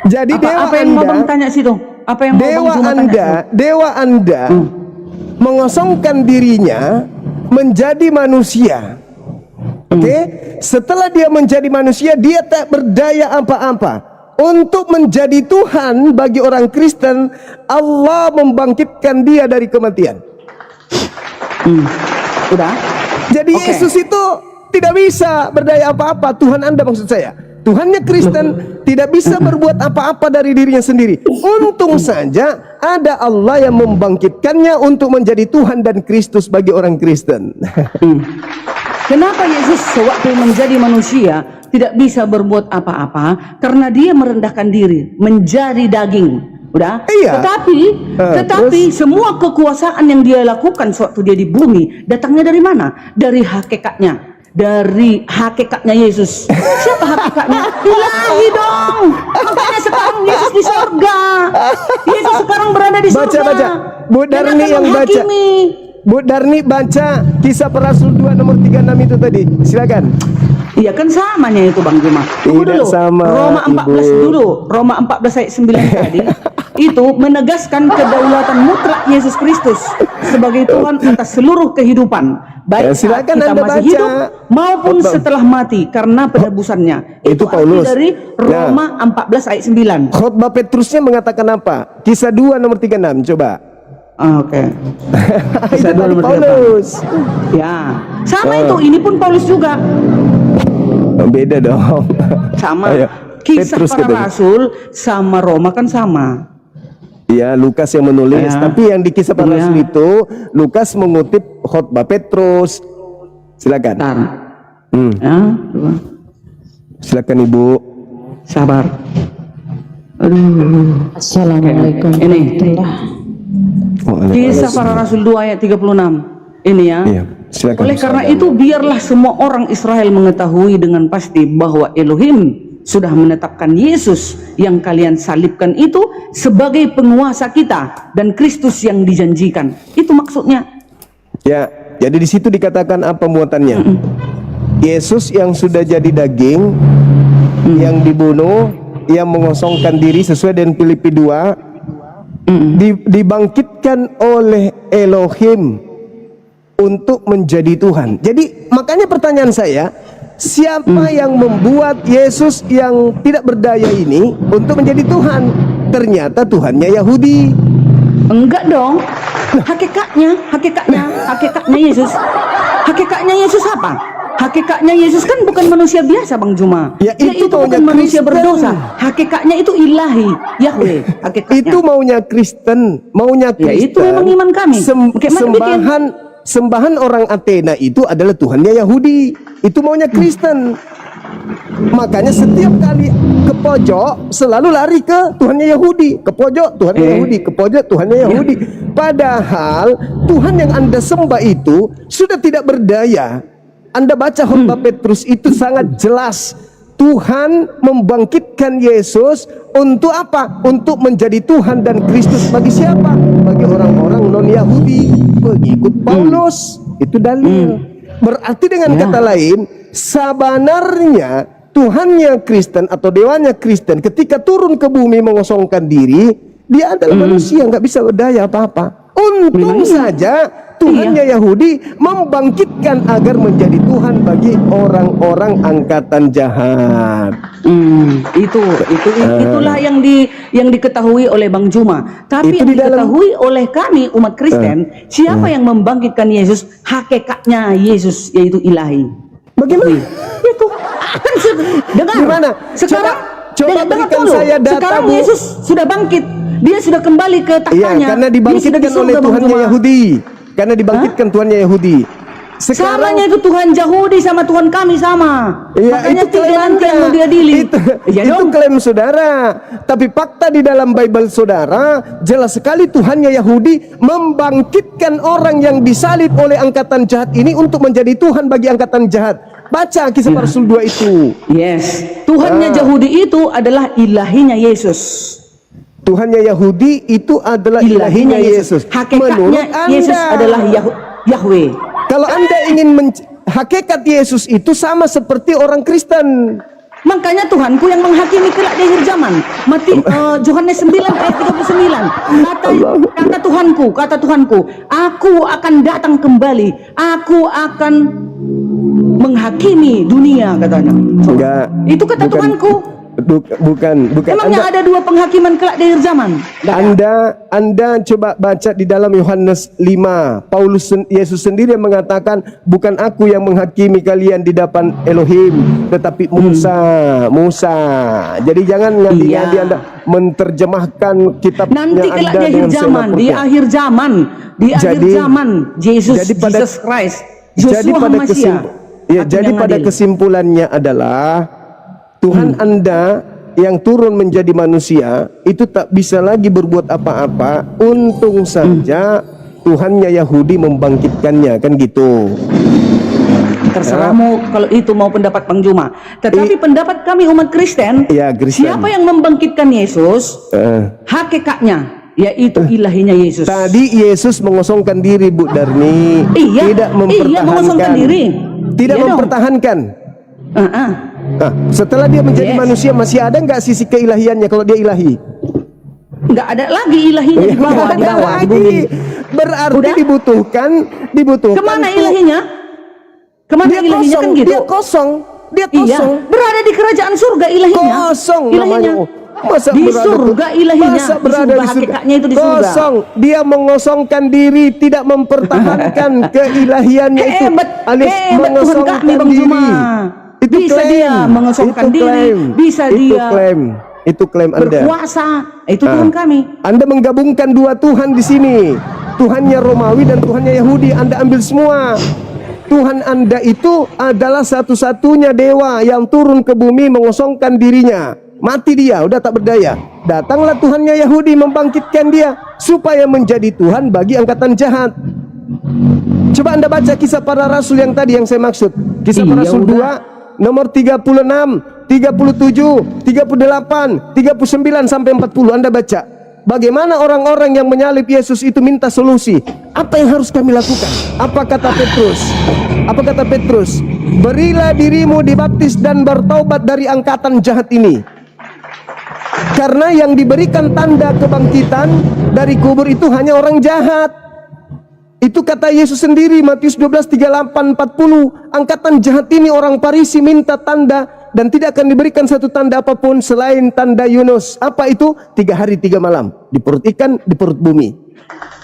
Jadi dewa Apa yang mau Bang Anda, tanya situ? Apa yang mau Bang dewa Juma tanya Anda, situ? dewa Anda mengosongkan dirinya menjadi manusia. Oke? Setelah dia menjadi manusia, dia tak berdaya apa-apa. Untuk menjadi Tuhan bagi orang Kristen, Allah membangkitkan dia dari kematian. Udah. Jadi Oke. Yesus itu tidak bisa berdaya apa-apa. Tuhan Anda maksud saya. Tuhannya Kristen tidak bisa berbuat apa-apa dari dirinya sendiri. Untung saja ada Allah yang membangkitkannya untuk menjadi Tuhan dan Kristus bagi orang Kristen. Kenapa Yesus sewaktu menjadi manusia tidak bisa berbuat apa-apa? Karena dia merendahkan diri, menjadi daging. Udah? Iya. Tetapi semua kekuasaan yang dia lakukan sewaktu dia di bumi datangnya dari mana? Dari hakikatnya. Dari hakikatnya Yesus. Siapa hakikatnya? Ilahi dong. Makanya sekarang Yesus di surga. Yesus sekarang berada di surga. Baca. Bu Dan Darni akan yang baca. menghakimi. Bu Darni baca Kisah Para Rasul 2 nomor 36 itu tadi. Silakan. Iya kan samanya itu Bang Juma. Tunggu Tidak dulu. sama, Roma 14 Ibu. dulu. Roma 14 ayat 9 tadi itu menegaskan kedaulatan mutlak Yesus Kristus sebagai Tuhan atas seluruh kehidupan. Ya, Baik saat silakan kita Anda masih baca. hidup maupun Khotbah. setelah mati karena penebusannya. Itu arti Paulus. dari Roma 14 ayat 9. Khotbah Petrusnya mengatakan apa? Kisah 2 nomor 36. Coba. Oke. Kisah Itu 2 tadi nomor 38. Paulus. Ya. Sama itu, ini pun Paulus juga. Oh, beda dong. Sama. Ayo, Kisah Petrus Para katanya. Rasul sama Roma kan sama. Ya, Lukas yang menulis, Ya. tapi yang di Kisah Para Iya. Rasul itu Lukas mengutip khotbah Petrus. Silakan. Bentar. Hmm, Ya, coba. silakan Ibu. Sabar. Aduh. Assalamualaikum Ini. Kisah Waalaikumsalam. Para Rasul 2 ayat 36. Ini ya. Iya, silakan. Oleh karena itu biarlah semua orang Israel mengetahui dengan pasti bahwa Elohim sudah menetapkan Yesus yang kalian salibkan itu sebagai penguasa kita dan Kristus yang dijanjikan. Itu maksudnya. Ya, jadi di situ dikatakan apa muatannya? Yesus yang sudah jadi daging, yang dibunuh, yang mengosongkan diri sesuai dengan Filipi 2, dibangkitkan oleh Elohim untuk menjadi Tuhan. Jadi makanya pertanyaan saya, siapa yang membuat Yesus yang tidak berdaya ini untuk menjadi Tuhan? Ternyata Tuhannya Yahudi. Enggak dong. Hakikatnya Yesus. Hakikatnya Yesus apa? Hakikatnya Yesus kan bukan manusia biasa, Bang Juma. Ya, Dia itu itu bukan maunya manusia Kristen. berdosa. Hakikatnya itu ilahi, Yahweh. Hakikatnya. Itu maunya Kristen, maunya Ya, Kristen. itu memang iman kami. Sembahan orang Athena itu adalah Tuhannya Yahudi. Itu maunya Kristen. Makanya setiap kali ke pojok selalu lari ke Tuhannya Yahudi, ke pojok Tuhannya Yahudi, ke pojok Tuhannya Yahudi. Padahal Tuhan yang Anda sembah itu sudah tidak berdaya. Anda baca khotbah Petrus itu sangat jelas. Tuhan membangkitkan Yesus untuk apa? Untuk menjadi Tuhan dan Kristus bagi siapa? Bagi orang-orang non-Yahudi, pengikut Paulus. Itu dalil. Berarti dengan kata lain, sebenarnya Tuhannya Kristen atau dewanya Kristen ketika turun ke bumi mengosongkan diri, dia adalah manusia, nggak bisa berdaya apa-apa. Untung saja Tuhannya Yahudi membangkitkan agar menjadi Tuhan bagi orang-orang angkatan jahat. Itulah yang diketahui oleh Bang Juma. Tapi Itu yang di dalam- diketahui oleh kami umat Kristen, siapa yang membangkitkan Yesus? Hakikatnya Yesus yaitu ilahi. Bagaimana? Itu kan dengar. Gimana? Sekarang Coba dengar berikan dulu. saya data, Sekarang Bu. Yesus sudah bangkit. Dia sudah kembali ke Iya, tahtanya. karena Dia sudah dibangkitkan di surga, oleh Bang Tuhannya Juma. Yahudi. Karena dibangkitkan Tuhannya Yahudi. Sekarang Samanya itu Tuhan Yahudi sama Tuhan kami sama. Iya, Makanya itu klaim tidak nanti yang mau Anda. diadili. Iya Itu dong. klaim saudara. Tapi fakta di dalam Bible saudara jelas sekali Tuhannya Yahudi membangkitkan orang yang disalib oleh angkatan jahat ini untuk menjadi Tuhan bagi angkatan jahat. Baca Kisah Para Rasul 2 itu. Yes, Tuhannya Yahudi itu adalah ilahinya Yesus. Tuhannya Yahudi itu adalah ilahinya Yesus. Menurut Hakikatnya Yesus Anda. adalah Yahweh. Kalau Anda ingin hakikat Yesus itu sama seperti orang Kristen. Makanya Tuhanku yang menghakimi kelak di akhir zaman. Yohanes 9 ayat 39. Kata Tuhanku, aku akan datang kembali. Aku akan menghakimi dunia, katanya. Enggak. Itu kata bukan, Tuhanku. Bukan. Emangnya ada dua penghakiman kelak di akhir zaman? Anda coba baca di dalam Yohanes 5. Yesus sendiri yang mengatakan, bukan aku yang menghakimi kalian di depan Elohim, tetapi Musa. Jadi jangan ngadi-ngadi Anda menerjemahkan kitabnya Nanti kelak Anda di akhir dengan zaman, seenak di perutnya. akhir zaman, Jesus Christ, Jadi Yeshua pada Hamasiah, jadi pada kesimpulannya adalah Tuhan Anda yang turun menjadi manusia itu tak bisa lagi berbuat apa-apa. Untung saja Tuhannya Yahudi membangkitkannya, kan gitu. Terserahmu kalau itu mau pendapat Bang Juma. Tetapi pendapat kami umat Kristen, Kristen. siapa yang membangkitkan Yesus? Hakikatnya yaitu ilahinya Yesus. Tadi Yesus mengosongkan diri, Bu Darni. Tidak mempertahankan. Mengosongkan diri. Tidak Iya dong. mempertahankan. Nah, setelah dia menjadi manusia, masih ada nggak sisi keilahiannya kalau dia ilahi? Nggak ada lagi ilahinya di bawah, Nggak ada di lagi. bumi. Berarti Udah? dibutuhkan. Kemana ilahinya? Kemana Dia ilahinya kosong, kan gitu? dia kosong. Iya, Kosong. berada di kerajaan surga ilahinya. Kosong ilahinya. namanya. Masa Di berada surga ilahinya. Masa Di berada surga, di surga. hakikatnya itu di surga. Kosong. Dia mengosongkan diri, tidak mempertahankan keilahiannya itu. Alias Tuhan mengosongkan kami Bang diri. Juma. Itu Bisa klaim. dia mengosongkan Itu diri, klaim. bisa Itu dia klaim. Itu klaim Anda. berkuasa. Itu Tuhan kami. Anda menggabungkan dua Tuhan di sini. Tuhannya Romawi dan Tuhannya Yahudi. Anda ambil semua. Tuhan Anda itu adalah satu-satunya dewa yang turun ke bumi mengosongkan dirinya. Mati dia, udah tak berdaya. Datanglah Tuhannya Yahudi membangkitkan dia supaya menjadi Tuhan bagi angkatan jahat. Coba Anda baca Kisah Para Rasul yang tadi yang saya maksud. Kisah Para Rasul 2 nomor 36, 37, 38, 39 sampai 40. Anda baca. Bagaimana orang-orang yang menyalib Yesus itu minta solusi. Apa yang harus kami lakukan? Apa kata Petrus? Apa kata Petrus? Berilah dirimu dibaptis dan bertaubat dari angkatan jahat ini. Karena yang diberikan tanda kebangkitan dari kubur itu hanya orang jahat. Itu kata Yesus sendiri, Matius 12, 38, 40. Angkatan jahat ini orang Farisi minta tanda dan tidak akan diberikan satu tanda apapun selain tanda Yunus. Apa itu? 3 hari 3 malam di perut ikan, di perut bumi.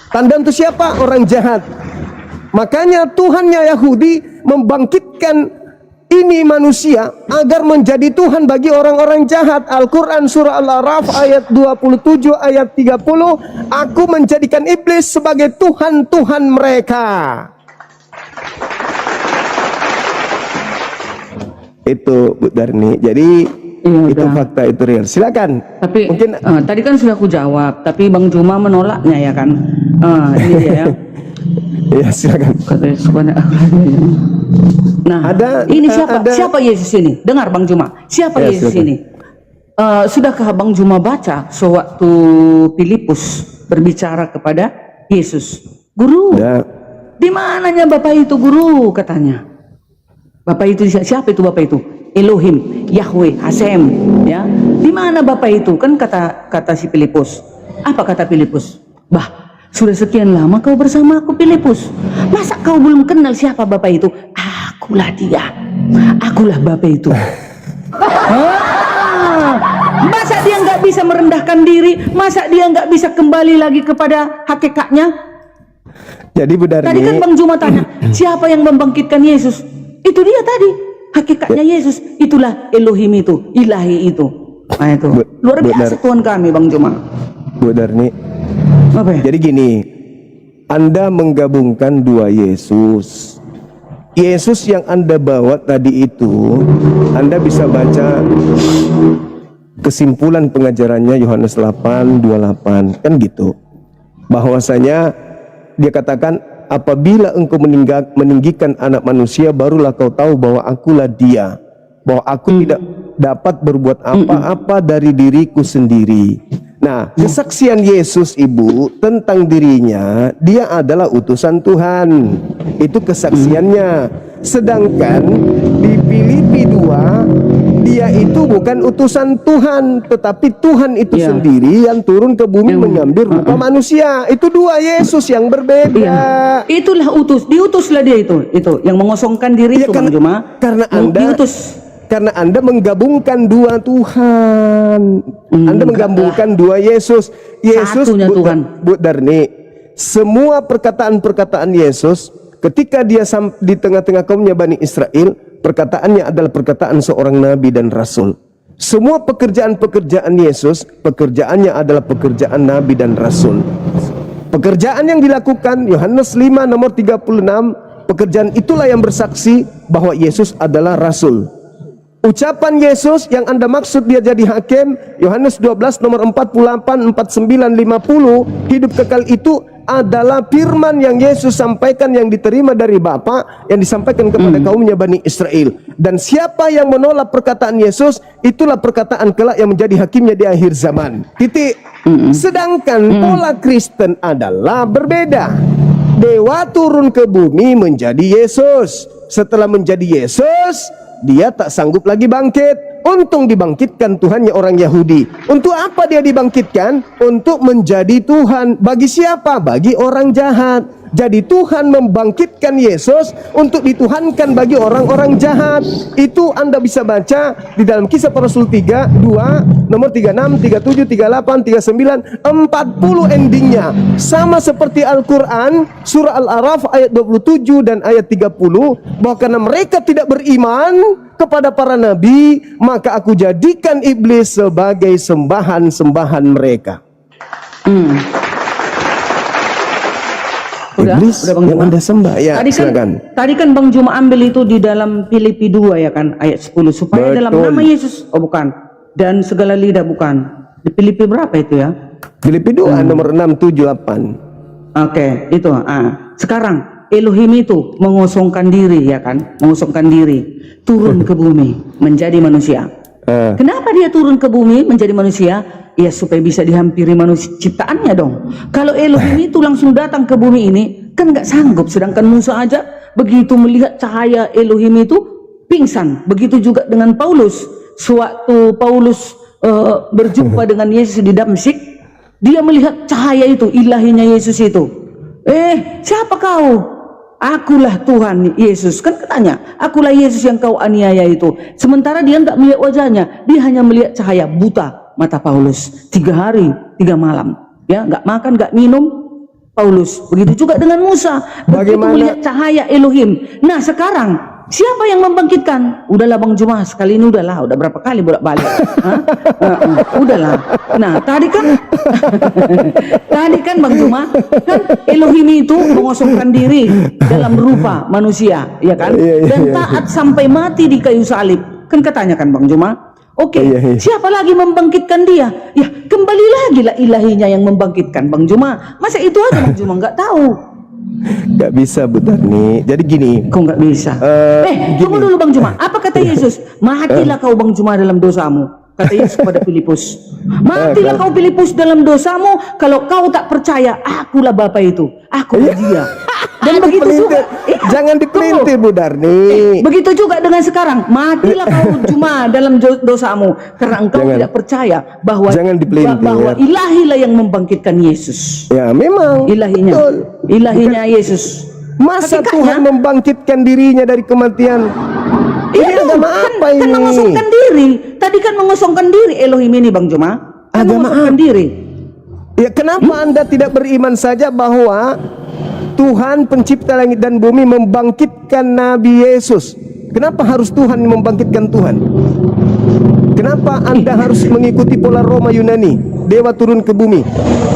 Tanda untuk siapa? Orang jahat. Makanya Tuhannya Yahudi membangkitkan ini manusia agar menjadi Tuhan bagi orang-orang jahat. Al-Quran surah Al-A'raf ayat 27 ayat 30, aku menjadikan iblis sebagai Tuhan-Tuhan mereka. Itu Bu Darni. Jadi Iya, itu udah. fakta, itu real. Silakan. Tapi Mungkin tadi kan sudah aku jawab, tapi Bang Juma menolaknya ya kan. Ini dia ya. ya silakan. Katanya suka nah, ini siapa Yesus ini? Dengar Bang Juma, siapa Ya, Yesus silakan. ini? Sudahkah Bang Juma baca sewaktu Filipus berbicara kepada Yesus, Guru, Ya. di mananya Bapak itu Guru? Katanya. Bapak itu siapa itu Bapak itu? Elohim, Yahweh, Hasem, ya. Di mana Bapak itu? Kan kata si Filipus. Apa kata Filipus? Bah, sudah sekian lama kau bersama aku Filipus. Masa kau belum kenal siapa Bapak itu? Akulah dia. Akulah Bapak itu. Masa dia nggak bisa merendahkan diri? Masa dia nggak bisa kembali lagi kepada hakikatnya? Jadi Bu Darni, Tadi kan Bang Juma tanya, siapa yang membangkitkan Yesus? Itu dia tadi. Hakikatnya Yesus, itulah Elohim itu, ilahi itu. Nah itu, luar biasa Tuhan kami Bang Juma. Bu Darni, Apa ya? jadi gini, Anda menggabungkan dua Yesus. Yesus yang Anda bawa tadi itu, Anda bisa baca kesimpulan pengajarannya Yohanes 8:28, kan gitu. Bahwasanya dia katakan, apabila engkau meninggikan anak manusia, barulah kau tahu bahwa akulah dia, bahwa aku tidak dapat berbuat apa-apa dari diriku sendiri. Nah, kesaksian Yesus Ibu tentang dirinya, dia adalah utusan Tuhan. Itu kesaksiannya. Sedangkan di Filipi 2, dia itu bukan utusan Tuhan, tetapi Tuhan itu sendiri yang turun ke bumi mengambil rupa manusia. Itu dua Yesus yang berbeda. Iya. Itulah diutuslah dia itu yang mengosongkan diri Ya, itu Bang Juma. karena diutus. Karena Anda menggabungkan dua Tuhan. Anda menggabungkan dua Yesus. Yesus Satunya Bu, Tuhan. Bu Darni, semua perkataan-perkataan Yesus ketika dia di tengah-tengah kaumnya Bani Israel, perkataannya adalah perkataan seorang nabi dan rasul. Semua pekerjaan-pekerjaan Yesus, pekerjaannya adalah pekerjaan nabi dan rasul. Pekerjaan yang dilakukan Yohanes 5 nomor 36, pekerjaan itulah yang bersaksi bahwa Yesus adalah rasul. Ucapan Yesus yang Anda maksud dia jadi hakim, Yohanes 12 nomor 48, 49, 50, hidup kekal itu adalah firman yang Yesus sampaikan yang diterima dari Bapa, yang disampaikan kepada kaumnya Bani Israel. Dan siapa yang menolak perkataan Yesus, itulah perkataan kelak yang menjadi hakimnya di akhir zaman. Titik. Sedangkan pola Kristen adalah berbeda. Dewa turun ke bumi menjadi Yesus. Setelah menjadi Yesus, dia tak sanggup lagi bangkit. Untung dibangkitkan Tuhannya orang Yahudi. Untuk apa dia dibangkitkan? Untuk menjadi Tuhan. Bagi siapa? Bagi orang jahat. Jadi Tuhan membangkitkan Yesus untuk dituhankan bagi orang-orang jahat. Itu Anda bisa baca di dalam Kisah Para Rasul 3, 2, nomor 36, 37, 38, 39, 40 endingnya. Sama seperti Al-Quran, surah Al-A'raf ayat 27 dan ayat 30, bahwa karena mereka tidak beriman kepada para nabi, maka aku jadikan iblis sebagai sembahan-sembahan mereka. Iblis udah Bang yang Juma. Anda sembah. Ya, Tadi kan Bang Juma ambil itu di dalam Filipi 2 ya kan, ayat 10, supaya Betul. dalam nama Yesus, oh bukan, dan segala lidah, bukan. Di Filipi berapa itu ya? Filipi 2 nomor 6, 7, 8. Oke, itu. Sekarang Elohim itu mengosongkan diri ya kan, mengosongkan diri, turun ke bumi menjadi manusia. Kenapa dia turun ke bumi menjadi manusia? Ya supaya bisa dihampiri manusia ciptaannya dong. Kalau Elohim itu langsung datang ke bumi ini, kan nggak sanggup. Sedangkan Musa aja begitu melihat cahaya Elohim itu pingsan. Begitu juga dengan Paulus. Sewaktu Paulus berjumpa dengan Yesus di Damsyik, dia melihat cahaya itu, ilahinya Yesus itu. Siapa kau? Akulah Tuhan Yesus. Kan katanya, akulah Yesus yang kau aniaya itu. Sementara dia nggak melihat wajahnya, dia hanya melihat cahaya. Buta mata Paulus 3 hari 3 malam, ya, nggak makan nggak minum, Paulus. Begitu juga dengan Musa. Begitu Bagaimana? melihat cahaya Elohim. Nah sekarang siapa yang membangkitkan? Udahlah Bang Juma, sekali ini udahlah. Udah berapa kali bolak-balik? Hah? Udahlah. Nah tadi kan tadi kan Bang Juma, kan Elohim itu mengosongkan diri dalam rupa manusia, ya kan? Dan taat sampai mati di kayu salib. Kan katanya kan Bang Juma. Oke, siapa lagi membangkitkan dia? Ya kembali lagi lah ilahinya yang membangkitkan Bang Juma. Masa itu aja Bang Juma nggak tahu? Nggak bisa Bu Darni. Jadi gini, Kok nggak bisa? Tunggu dulu Bang Juma. Apa kata Yesus? Matilah kau Bang Juma dalam dosamu. Kata Yesus kepada Filipus. Matilah kau Filipus dalam dosamu. Kalau kau tak percaya, akulah Bapa itu. Akulah dia. Dan begitu juga. jangan dipelintir Bu Darni. Begitu juga dengan sekarang. Matilah kau Juma dalam dosamu. Karena engkau tidak percaya bahwa Jangan dipelintir. bahwa ilahilah yang membangkitkan Yesus. Ya memang. Ilahinya. Betul. Ilahinya Yesus. Masa Hakikatnya- Tuhan membangkitkan dirinya dari kematian? Ini Iya dong, agama kan, apa kan ini? mengosongkan diri. Tadi kan mengosongkan diri Elohim ini Bang Juma. Kan Agama mengosongkan diri. Ya kenapa Anda tidak beriman saja bahwa Tuhan pencipta langit dan bumi membangkitkan Nabi Yesus? Kenapa harus Tuhan membangkitkan Tuhan? Kenapa Anda harus mengikuti pola Roma Yunani? Dewa turun ke bumi.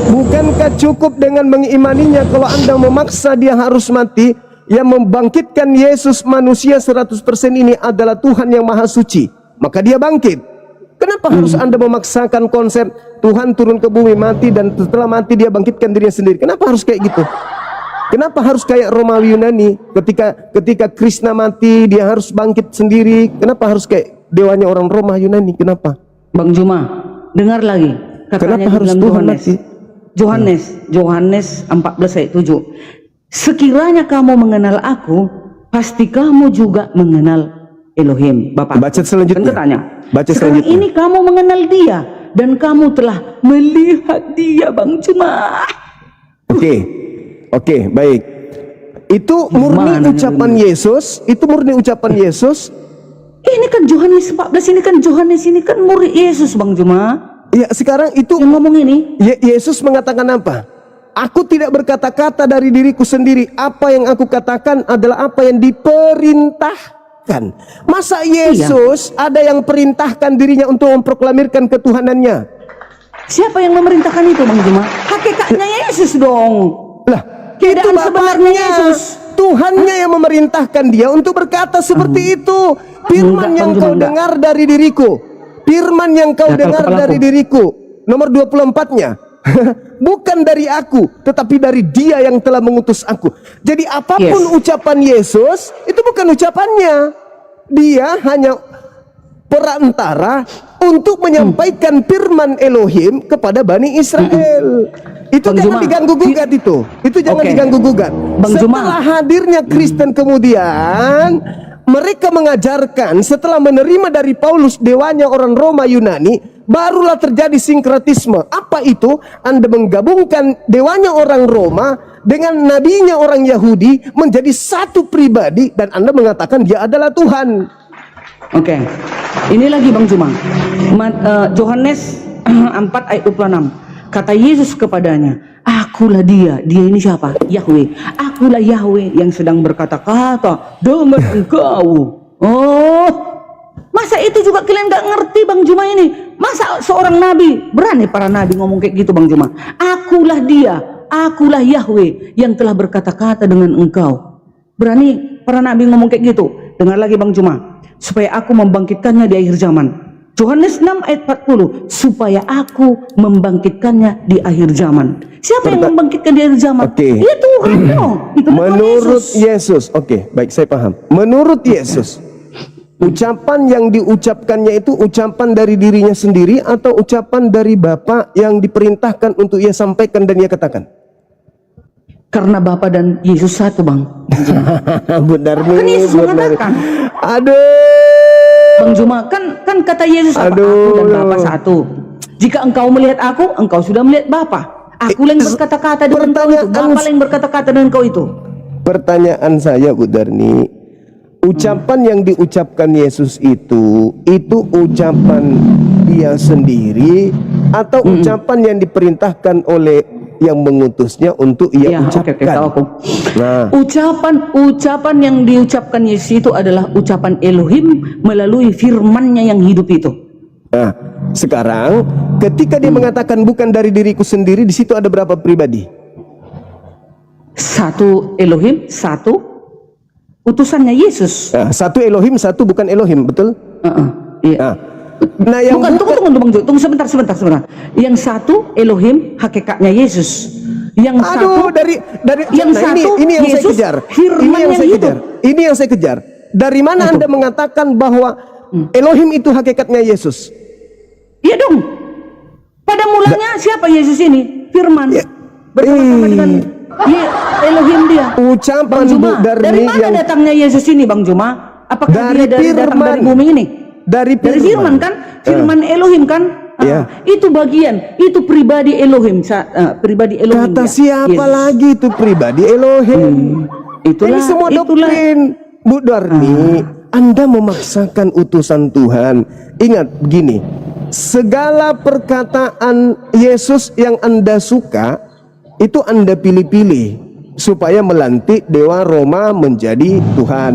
Bukankah cukup dengan mengimaninya kalau Anda memaksa dia harus mati? Yang membangkitkan Yesus manusia 100% ini adalah Tuhan yang maha suci. Maka dia bangkit. Kenapa harus Anda memaksakan konsep Tuhan turun ke bumi mati dan setelah mati dia bangkitkan dirinya sendiri? Kenapa harus kayak gitu? Kenapa harus kayak Romawi Yunani? Ketika Krishna mati dia harus bangkit sendiri. Kenapa harus kayak dewanya orang Roma Yunani? Kenapa? Bang Juma, dengar lagi. Kenapa di harus dalam Tuhan Yohanes. mati? Yohanes 14 ayat 7. Sekiranya kamu mengenal aku, pasti kamu juga mengenal Elohim, Bapak. Baca selanjutnya. Kan katanya. Baca Sekarang selanjutnya. ini kamu mengenal dia dan kamu telah melihat dia, Bang Juma. Oke, baik. Itu murni Gimana ucapan Yesus. Itu murni ucapan Yesus. Ini kan Yohanes 14, ini kan Yohanes, ini kan murid Yesus, Bang Juma. Ya, sekarang itu Yang ngomong ini. Yesus mengatakan apa? Aku tidak berkata-kata dari diriku sendiri. Apa yang aku katakan adalah apa yang diperintahkan. Masa Yesus ada yang perintahkan dirinya untuk memproklamirkan ketuhanannya? Siapa yang memerintahkan itu, Bang Juma? Hakikatnya Yesus dong. Lah, Keadaan itu sebenarnya bapaknya. Yesus. Tuhannya yang memerintahkan dia untuk berkata seperti itu. Firman Enggak, yang Bang Juma, kau enggak. dengar dari diriku. Firman yang kau Gatal dengar kepalaku. dari diriku. Nomor 24-nya. Bukan dari aku, tetapi dari dia yang telah mengutus aku. Jadi apapun ucapan Yesus, itu bukan ucapannya. Dia hanya perantara untuk menyampaikan firman Elohim kepada Bani Israel. Itu Bang jangan Juma, diganggu gugat itu. Itu jangan Oke. diganggu gugat. Bang Juma. Setelah hadirnya Kristen kemudian mereka mengajarkan setelah menerima dari Paulus dewanya orang Roma Yunani, barulah terjadi sinkretisme. Apa itu? Anda menggabungkan dewanya orang Roma dengan nabinya orang Yahudi menjadi satu pribadi dan Anda mengatakan dia adalah Tuhan. Oke. Ini lagi Bang Juma. Yohanes 4 ayat 26. Kata Yesus kepadanya, akulah dia. Dia ini siapa? Yahweh. Akulah Yahweh yang sedang berkata-kata dengan engkau. Oh, masa itu juga kalian gak ngerti Bang Juma ini? Masa seorang nabi, berani para nabi ngomong kayak gitu Bang Juma? Akulah dia, akulah Yahweh yang telah berkata-kata dengan engkau. Berani para nabi ngomong kayak gitu? Dengar lagi Bang Juma. Supaya aku membangkitkannya di akhir zaman. Yohanes 6 ayat 40, supaya aku membangkitkannya di akhir zaman. Siapa yang membangkitkan di akhir zaman? Oke. Ya Tuhan dong. Itu Menurut Yesus. Yesus, oke, baik, saya paham. Menurut Yesus, ucapan yang diucapkannya itu ucapan dari dirinya sendiri atau ucapan dari Bapa yang diperintahkan untuk ia sampaikan dan ia katakan? Karena Bapa dan Yesus satu Bang. Benar nih, Kan Yesus benar. mengatakan. Aduh. Bang Juma, kan kata Yesus apa? Aduh. Aku dan Bapa satu. Jika engkau melihat aku, engkau sudah melihat Bapa. Aku yang berkata-kata dengan kau itu. Bapa yang berkata-kata dengan kau itu. Pertanyaan saya Bu Darni, ucapan yang diucapkan Yesus itu ucapan dia sendiri atau ucapan yang diperintahkan oleh yang mengutusnya untuk ia Ya, oke, ucapkan. tahu aku. Nah, Ucapan yang diucapkan Yesus itu adalah ucapan Elohim melalui firman-Nya yang hidup itu. nah, sekarang ketika dia mengatakan bukan dari diriku sendiri, di situ ada berapa pribadi? Satu Elohim, satu utusannya Yesus. Nah, satu Elohim, satu bukan Elohim, betul? Iya. Nah, yang Bukan, tunggu Bang Jo, tunggu sebentar. Yang satu Elohim hakikatnya Yesus. Yang aduh, satu dari yang nah, satu ini yang saya Yesus, kejar. firman Ini yang yang saya hidup. kejar. Ini yang saya kejar. Dari mana Anda mengatakan bahwa Elohim itu hakikatnya Yesus? Iya dong. Pada mulanya siapa Yesus ini? Firman. Ya. Bersama-sama dengan Elohim dia. Ucapan Bang Bu Juma, Darni dari mana yang datangnya Yesus ini, Bang Juma? Apakah Dari dia datang firman. dari bumi ini? Dari firman kan? Firman Elohim kan? Ya. Itu bagian, itu pribadi Elohim, pribadi Elohim. kata dia, siapa Yesus. lagi itu pribadi Elohim? Itulah, Ini semua doktrin. Bu Darni, Anda memaksakan utusan Tuhan. Ingat begini, segala perkataan Yesus yang Anda suka itu Anda pilih-pilih supaya melantik dewa Roma menjadi Tuhan.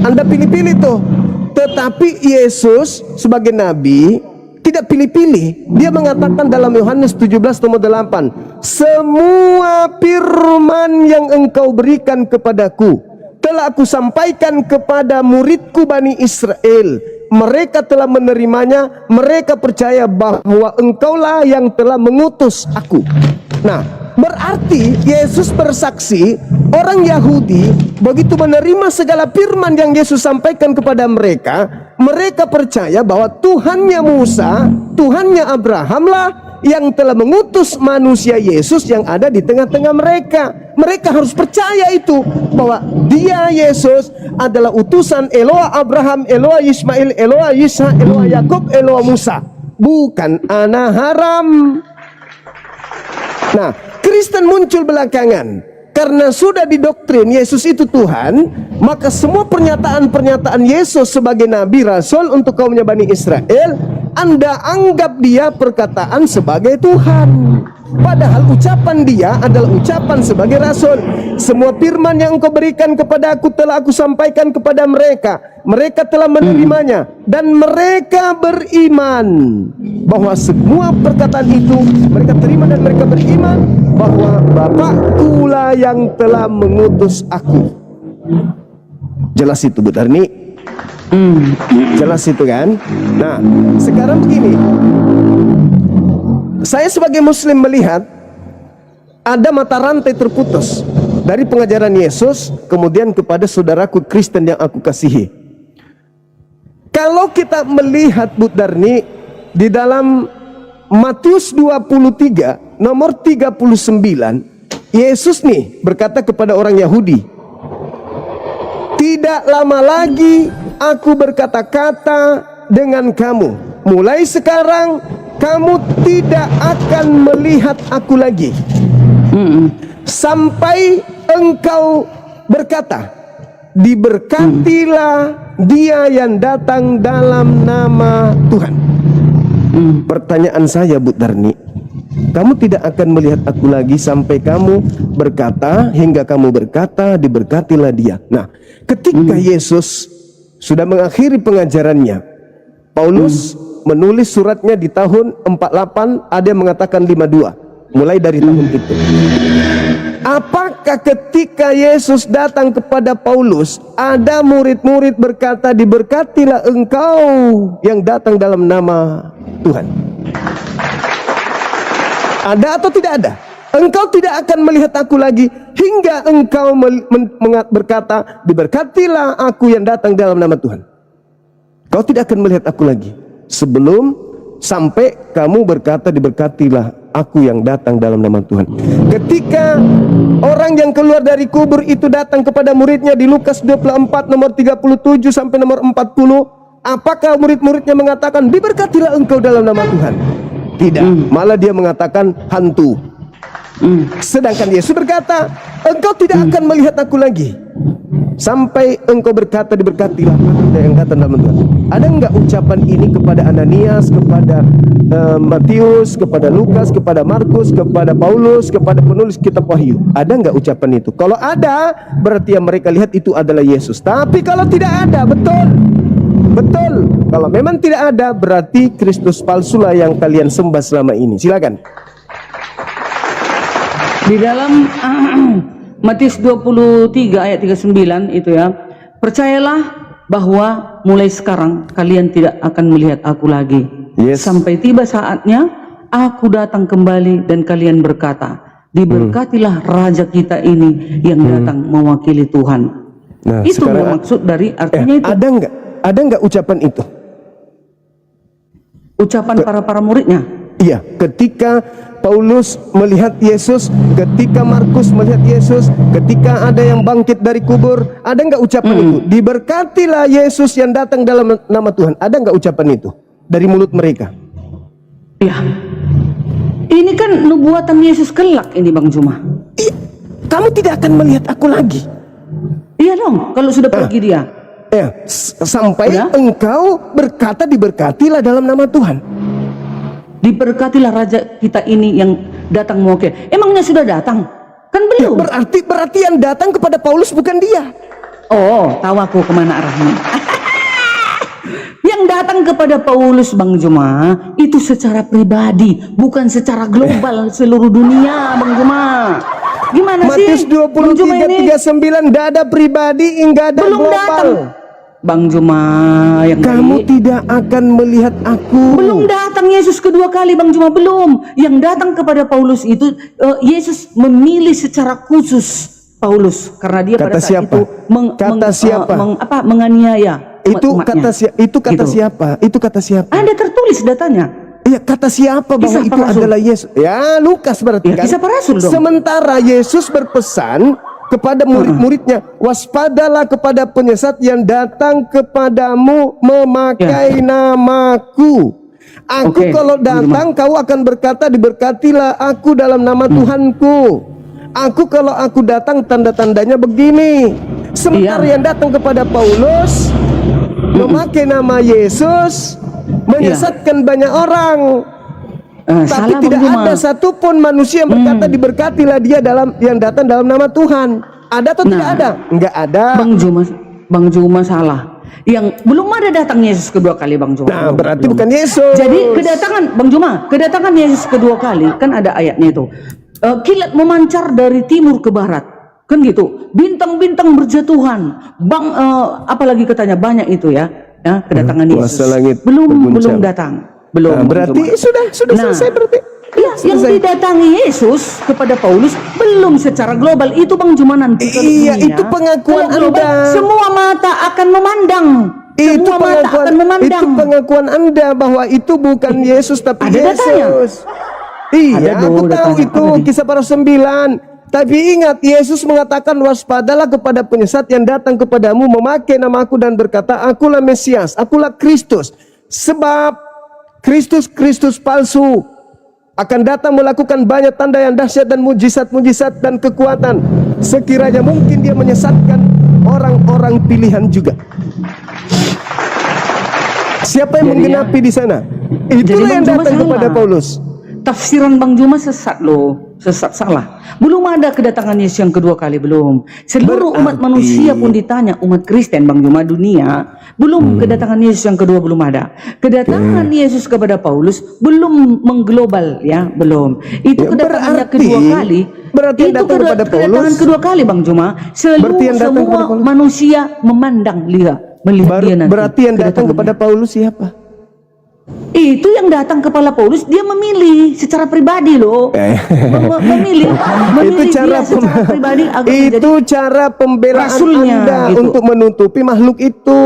Anda pilih-pilih tuh. Tetapi Yesus sebagai nabi tidak pilih-pilih. Dia mengatakan dalam Yohanes 17:8, semua firman yang engkau berikan kepadaku telah aku sampaikan kepada muridku Bani Israel. Mereka telah menerimanya, mereka percaya bahwa engkaulah yang telah mengutus aku. Nah, berarti Yesus bersaksi, orang Yahudi begitu menerima segala firman yang Yesus sampaikan kepada mereka, mereka percaya bahwa Tuhannya Musa, Tuhannya Abraham lah yang telah mengutus manusia Yesus yang ada di tengah-tengah mereka. Mereka harus percaya itu, bahwa dia Yesus adalah utusan Eloa Abraham, Eloa Ismail, Eloa Ishak, Eloa Yakub, Eloa Musa, bukan anak haram. Nah, Kristen muncul belakangan karena sudah didoktrin Yesus itu Tuhan, maka semua pernyataan-pernyataan Yesus sebagai nabi rasul untuk kaumnya Bani Israel, Anda anggap dia perkataan sebagai Tuhan. Padahal ucapan dia adalah ucapan sebagai rasul. Semua firman yang engkau berikan kepada aku telah aku sampaikan kepada mereka. Mereka telah menerimanya dan mereka beriman bahwa semua perkataan itu mereka terima dan mereka beriman bahwa Bapakku lah yang telah mengutus aku. Jelas itu Bu Darni? Jelas itu kan? Nah, sekarang begini. Saya sebagai muslim melihat ada mata rantai terputus dari pengajaran Yesus kemudian kepada saudaraku Kristen yang aku kasihi. Kalau kita melihat Bu Darni di dalam Matius 23 nomor 39, Yesus nih berkata kepada orang Yahudi, tidak lama lagi aku berkata-kata dengan kamu, mulai sekarang kamu tidak akan melihat aku lagi sampai engkau berkata, diberkatilah dia yang datang dalam nama Tuhan. Pertanyaan saya Bu Darni, kamu tidak akan melihat aku lagi sampai kamu berkata, hingga kamu berkata, diberkatilah dia. Nah, ketika Yesus sudah mengakhiri pengajarannya, Paulus menulis suratnya di tahun 48, ada yang mengatakan 52, mulai dari tahun itu. Apakah ketika Yesus datang kepada Paulus, ada murid-murid berkata, diberkatilah engkau yang datang dalam nama Tuhan? Ada atau tidak ada? Engkau tidak akan melihat aku lagi hingga engkau berkata, diberkatilah aku yang datang dalam nama Tuhan. Kau tidak akan melihat aku lagi sebelum sampai kamu berkata, diberkatilah aku yang datang dalam nama Tuhan. Ketika orang yang keluar dari kubur itu datang kepada muridnya di Lukas 24 nomor 37 sampai nomor 40, apakah murid-muridnya mengatakan, diberkatilah engkau dalam nama Tuhan? Tidak, malah dia mengatakan hantu. Sedangkan Yesus berkata, engkau tidak akan melihat aku lagi sampai engkau berkata diberkatilah yang kata dalam Tuhan. Ada enggak ucapan ini kepada Ananias, kepada Matius, kepada Lukas, kepada Markus, kepada Paulus, kepada penulis kitab Wahyu? Ada enggak ucapan itu? Kalau ada, berarti yang mereka lihat itu adalah Yesus. Tapi kalau tidak ada, betul. Kalau memang tidak ada, berarti Kristus palsulah yang kalian sembah selama ini. Silakan. Di dalam Matius 23 ayat 39 itu ya, percayalah bahwa mulai sekarang kalian tidak akan melihat aku lagi. Yes. Sampai tiba saatnya aku datang kembali dan kalian berkata, diberkatilah Raja kita ini yang datang mewakili Tuhan. Nah, itu sekarang, maksud dari artinya itu. Ada enggak ucapan itu? Ucapan para muridnya. Iya, ketika Paulus melihat Yesus, ketika Markus melihat Yesus, ketika ada yang bangkit dari kubur, ada enggak ucapan itu? Diberkatilah Yesus yang datang dalam nama Tuhan. Ada enggak ucapan itu dari mulut mereka? Ya. Ini kan nubuatan Yesus kelak ini Bang Juma. Iya, kamu tidak akan melihat aku lagi. Iya dong, kalau sudah pergi dia. Ya, sampai Ya. engkau berkata diberkatilah dalam nama Tuhan. Diberkatilah Raja kita ini yang datang mewakili. Emangnya sudah datang? Kan Ya, belum. berarti yang datang kepada Paulus bukan dia. Oh, tahu aku kemana arahnya. Yang datang kepada Paulus Bang Juma itu secara pribadi, bukan secara global seluruh dunia Bang Juma. Gimana Matius sih? Bang Juma 23:39, enggak ada pribadi, enggak ada belum global. datang. Bang Juma yang Kamu baik. tidak akan melihat aku. Belum datang Yesus kedua kali Bang Juma, belum. Yang datang kepada Paulus itu Yesus memilih secara khusus Paulus karena dia Kata pada saat siapa? itu Kata siapa? menganiaya umat-umatnya. Itu kata Gitu. siapa? Itu kata siapa? Ada tertulis datanya. Iya, kata siapa bahwa Kisah itu para rasul. adalah Yesus? Ya, Lukas berarti Ya, kan. Kisah para rasul dong. Sementara Yesus berpesan kepada murid-muridnya, waspadalah kepada penyesat yang datang kepadamu memakai namaku. Aku Oke, kalau datang kau akan berkata diberkatilah aku dalam nama Tuhanku. Aku kalau aku datang tanda-tandanya begini. Sementara yang datang kepada Paulus memakai nama Yesus menyesatkan banyak orang. Tapi Salah tidak Bang Juma. ada satupun manusia yang berkata diberkatilah dia yang datang dalam nama Tuhan. Ada atau tidak ada? Enggak ada. Bang Juma salah. Yang belum ada datang Yesus kedua kali Bang Juma. Nah, berarti Belum. bukan Yesus. Jadi kedatangan Yesus kedua kali kan ada ayatnya itu. Kilat memancar dari timur ke barat. Kan gitu. Bintang-bintang berjatuhan. Apalagi katanya banyak itu ya. Ya, kedatangan Yesus. Kuasa langit Belum berguncang. datang. Belum. Nah, Bang berarti Juma. sudah selesai berarti. Ya, yang didatangi Yesus kepada Paulus belum secara global itu Bang Juma nanti. kalau Iya, dunia, itu pengakuan kalau global, Anda. semua mata akan memandang. Itu Semua mata akan memandang. pengakuan Anda bahwa itu bukan Yesus tapi Ada datanya. Yesus. Iya, Ada aku tahu datanya. itu Apa nih? Kisah para 9. Tapi ingat, Yesus mengatakan waspadalah kepada penyesat yang datang kepadamu memakai namaku dan berkata, akulah Mesias, akulah Kristus. Sebab Kristus palsu akan datang melakukan banyak tanda yang dahsyat dan mujizat-mujizat dan kekuatan. Sekiranya mungkin dia menyesatkan orang-orang pilihan juga. Siapa yang Jadi menggenapi di sana? Itulah Bang yang Juma datang salah. kepada Paulus. Tafsiran Bang Juma sesat loh. Sesat, salah. Belum ada kedatangan Yesus yang kedua kali, belum. Seluruh umat Berarti- manusia pun ditanya, umat Kristen Bang Juma dunia, belum kedatangan Yesus yang kedua belum ada. Kedatangan Yesus kepada Paulus belum mengglobal ya, belum. Itu Ya, kedatangannya berarti- kedua kali. berarti yang itu datang kepada kedatangan Paulus- kedua kali Bang Juma. Berarti yang datang kepada Semua Paulus- manusia memandang melihat dia nanti. Berarti yang datang kedatangannya. kepada Paulus siapa? Itu yang datang kepala Paulus, dia memilih secara pribadi loh. Memilih Itu cara dia secara pribadi agar menjadi itu cara pembelaan rasulnya, Anda gitu. untuk menutupi makhluk itu.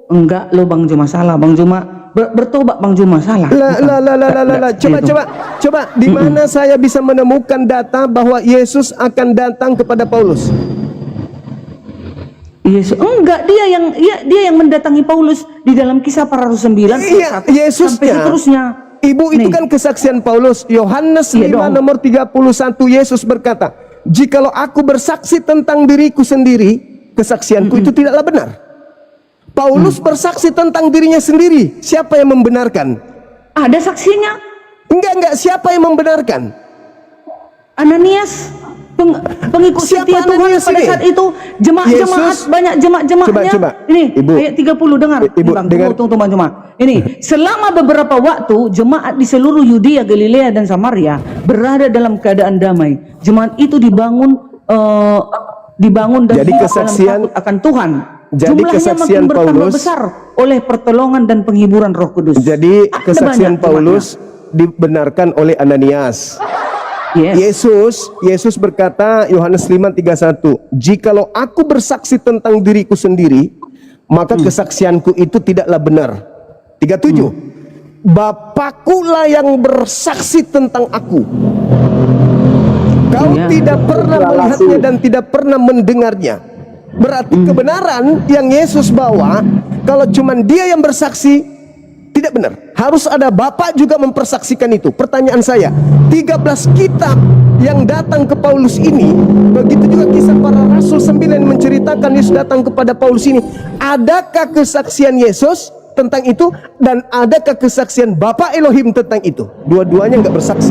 enggak loh Bang Juma, salah Bang Juma. Bertobat Bang Juma, salah. Lah. Coba di mana saya bisa menemukan data bahwa Yesus akan datang kepada Paulus? Yesus enggak, dia yang mendatangi Paulus di dalam Kisah Para Rasul 9 Iya, sampai Yesusnya. seterusnya. Ibu itu Nih. kan kesaksian Paulus. Yohanes Iya 5 dong. nomor 31 Yesus berkata, "Jikalau aku bersaksi tentang diriku sendiri, kesaksianku itu tidaklah benar. Paulus bersaksi tentang dirinya sendiri. Siapa yang membenarkan? Ada saksinya. Enggak, siapa yang membenarkan? Ananias, pengikut Siapa setia Tuhan Ananias pada ini? saat itu, jemaat-jemaat, Yesus. banyak jemaat-jemaatnya. Coba. Ini Ibu. ayat 30 dengar. Ibu, Bang, dengar. tunggu Bang Juma. Ini, selama beberapa waktu jemaat di seluruh Yudea, Galilea dan Samaria berada dalam keadaan damai. Jemaat itu dibangun dan Jadi hidup kesaksian- dalam takut akan Tuhan. Jadi Jumlahnya kesaksian makin bertambah Paulus- besar oleh pertolongan dan penghiburan Roh Kudus. Jadi Ada kesaksian banyak Paulus dibenarkan oleh Ananias. jemaatnya. Yes. Yesus berkata, Yohanes 5:31, "Jikalau aku bersaksi tentang diriku sendiri, maka kesaksianku itu tidaklah benar." 37, "Bapakku lah yang bersaksi tentang aku. Kau Iya. tidak pernah melihatnya dan tidak pernah mendengarnya." Berarti kebenaran yang Yesus bawa, kalau cuman dia yang bersaksi, tidak benar. Harus ada Bapak juga mempersaksikan itu. Pertanyaan saya, 13 kitab yang datang ke Paulus ini, begitu juga kisah para rasul 9 yang menceritakan Yesus datang kepada Paulus ini, adakah kesaksian Yesus tentang itu, dan adakah kesaksian Bapak Elohim tentang itu? Dua-duanya nggak bersaksi.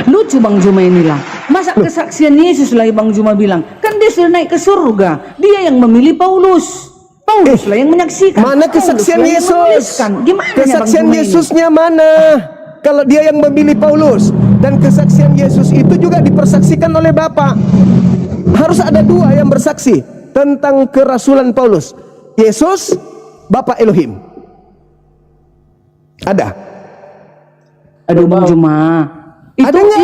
Lucu Bang Juma inilah. Masa kesaksian Yesus lah Bang Juma bilang, kan dia sudah naik ke surga. Dia yang memilih Paulus. Paulus lah yang menyaksikan. Mana Paulus kesaksian lah yang Yesus? menuliskan. Gimana Kesaksian Bang Juma Yesusnya mana? Kalau dia yang memilih Paulus, dan kesaksian Yesus itu juga dipersaksikan oleh Bapa. Harus ada dua yang bersaksi tentang kerasulan Paulus. Yesus, Bapa Elohim. Ada. Aduh Bang Juma. Ada nggak?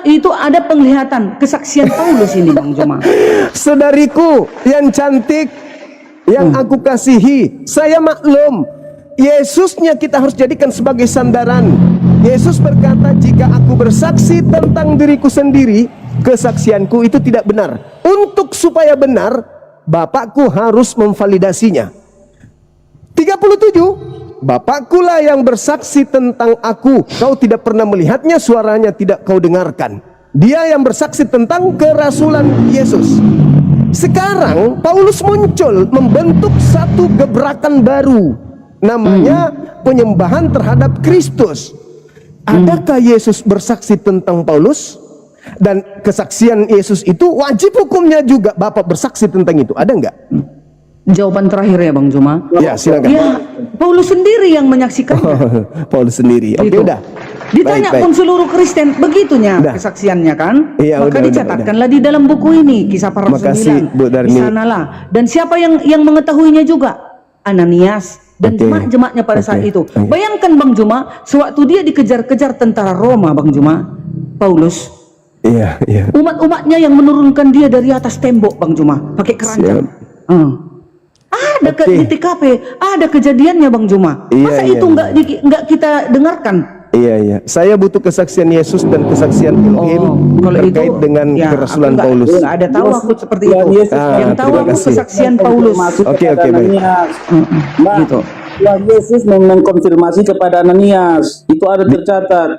Itu ada penglihatan kesaksian Paulus ini Bang Juma. Saudariku yang cantik, yang aku kasihi, saya maklum, Yesusnya kita harus jadikan sebagai sandaran. Yesus berkata, "Jika aku bersaksi tentang diriku sendiri, kesaksianku itu tidak benar. Untuk supaya benar, Bapakku harus memvalidasinya." 37, "Bapakku lah yang bersaksi tentang aku. Kau tidak pernah melihatnya, suaranya tidak kau dengarkan." Dia yang bersaksi tentang kerasulan Yesus. Sekarang Paulus muncul membentuk satu gebrakan baru, namanya penyembahan terhadap Kristus. Adakah Yesus bersaksi tentang Paulus? Dan kesaksian Yesus itu wajib hukumnya juga Bapak bersaksi tentang itu. Ada enggak? Jawaban terakhir ya Bang Juma. Ya, silakan. Ya, Paulus sendiri yang menyaksikannya. Paulus sendiri. Oke, Gitu. udah. Ditanya Baik. pun seluruh Kristen begitunya Udah. kesaksiannya kan? Iya, Maka udah, dicatatkanlah di dalam buku ini Kisah Para Rasul Makasih, 9. Bu Darni. Di sanalah. Dan siapa yang mengetahuinya juga? Ananias dan Oke. jemaat-jemaatnya pada saat Oke. itu. Oke. Bayangkan Bang Juma, sewaktu dia dikejar-kejar tentara Roma Bang Juma, Paulus, Iya. umat-umatnya yang menurunkan dia dari atas tembok Bang Juma, pakai keranjang. Ada Oke. di TKP, ada kejadiannya Bang Juma. Iya, Masa iya, itu iya. nggak kita dengarkan? Iya. Saya butuh kesaksian Yesus dan kesaksian Elohim kalau terkait itu, dengan ya, kerasulan aku nggak- Paulus. nggak ada tahu aku seperti Ya, itu. Yesus Yang tahu terima aku kasih. kesaksian Paulus. Oke, baik. Mbak, Gitu. Tuhan Yesus mengkonfirmasi kepada Ananias, itu ada tercatat.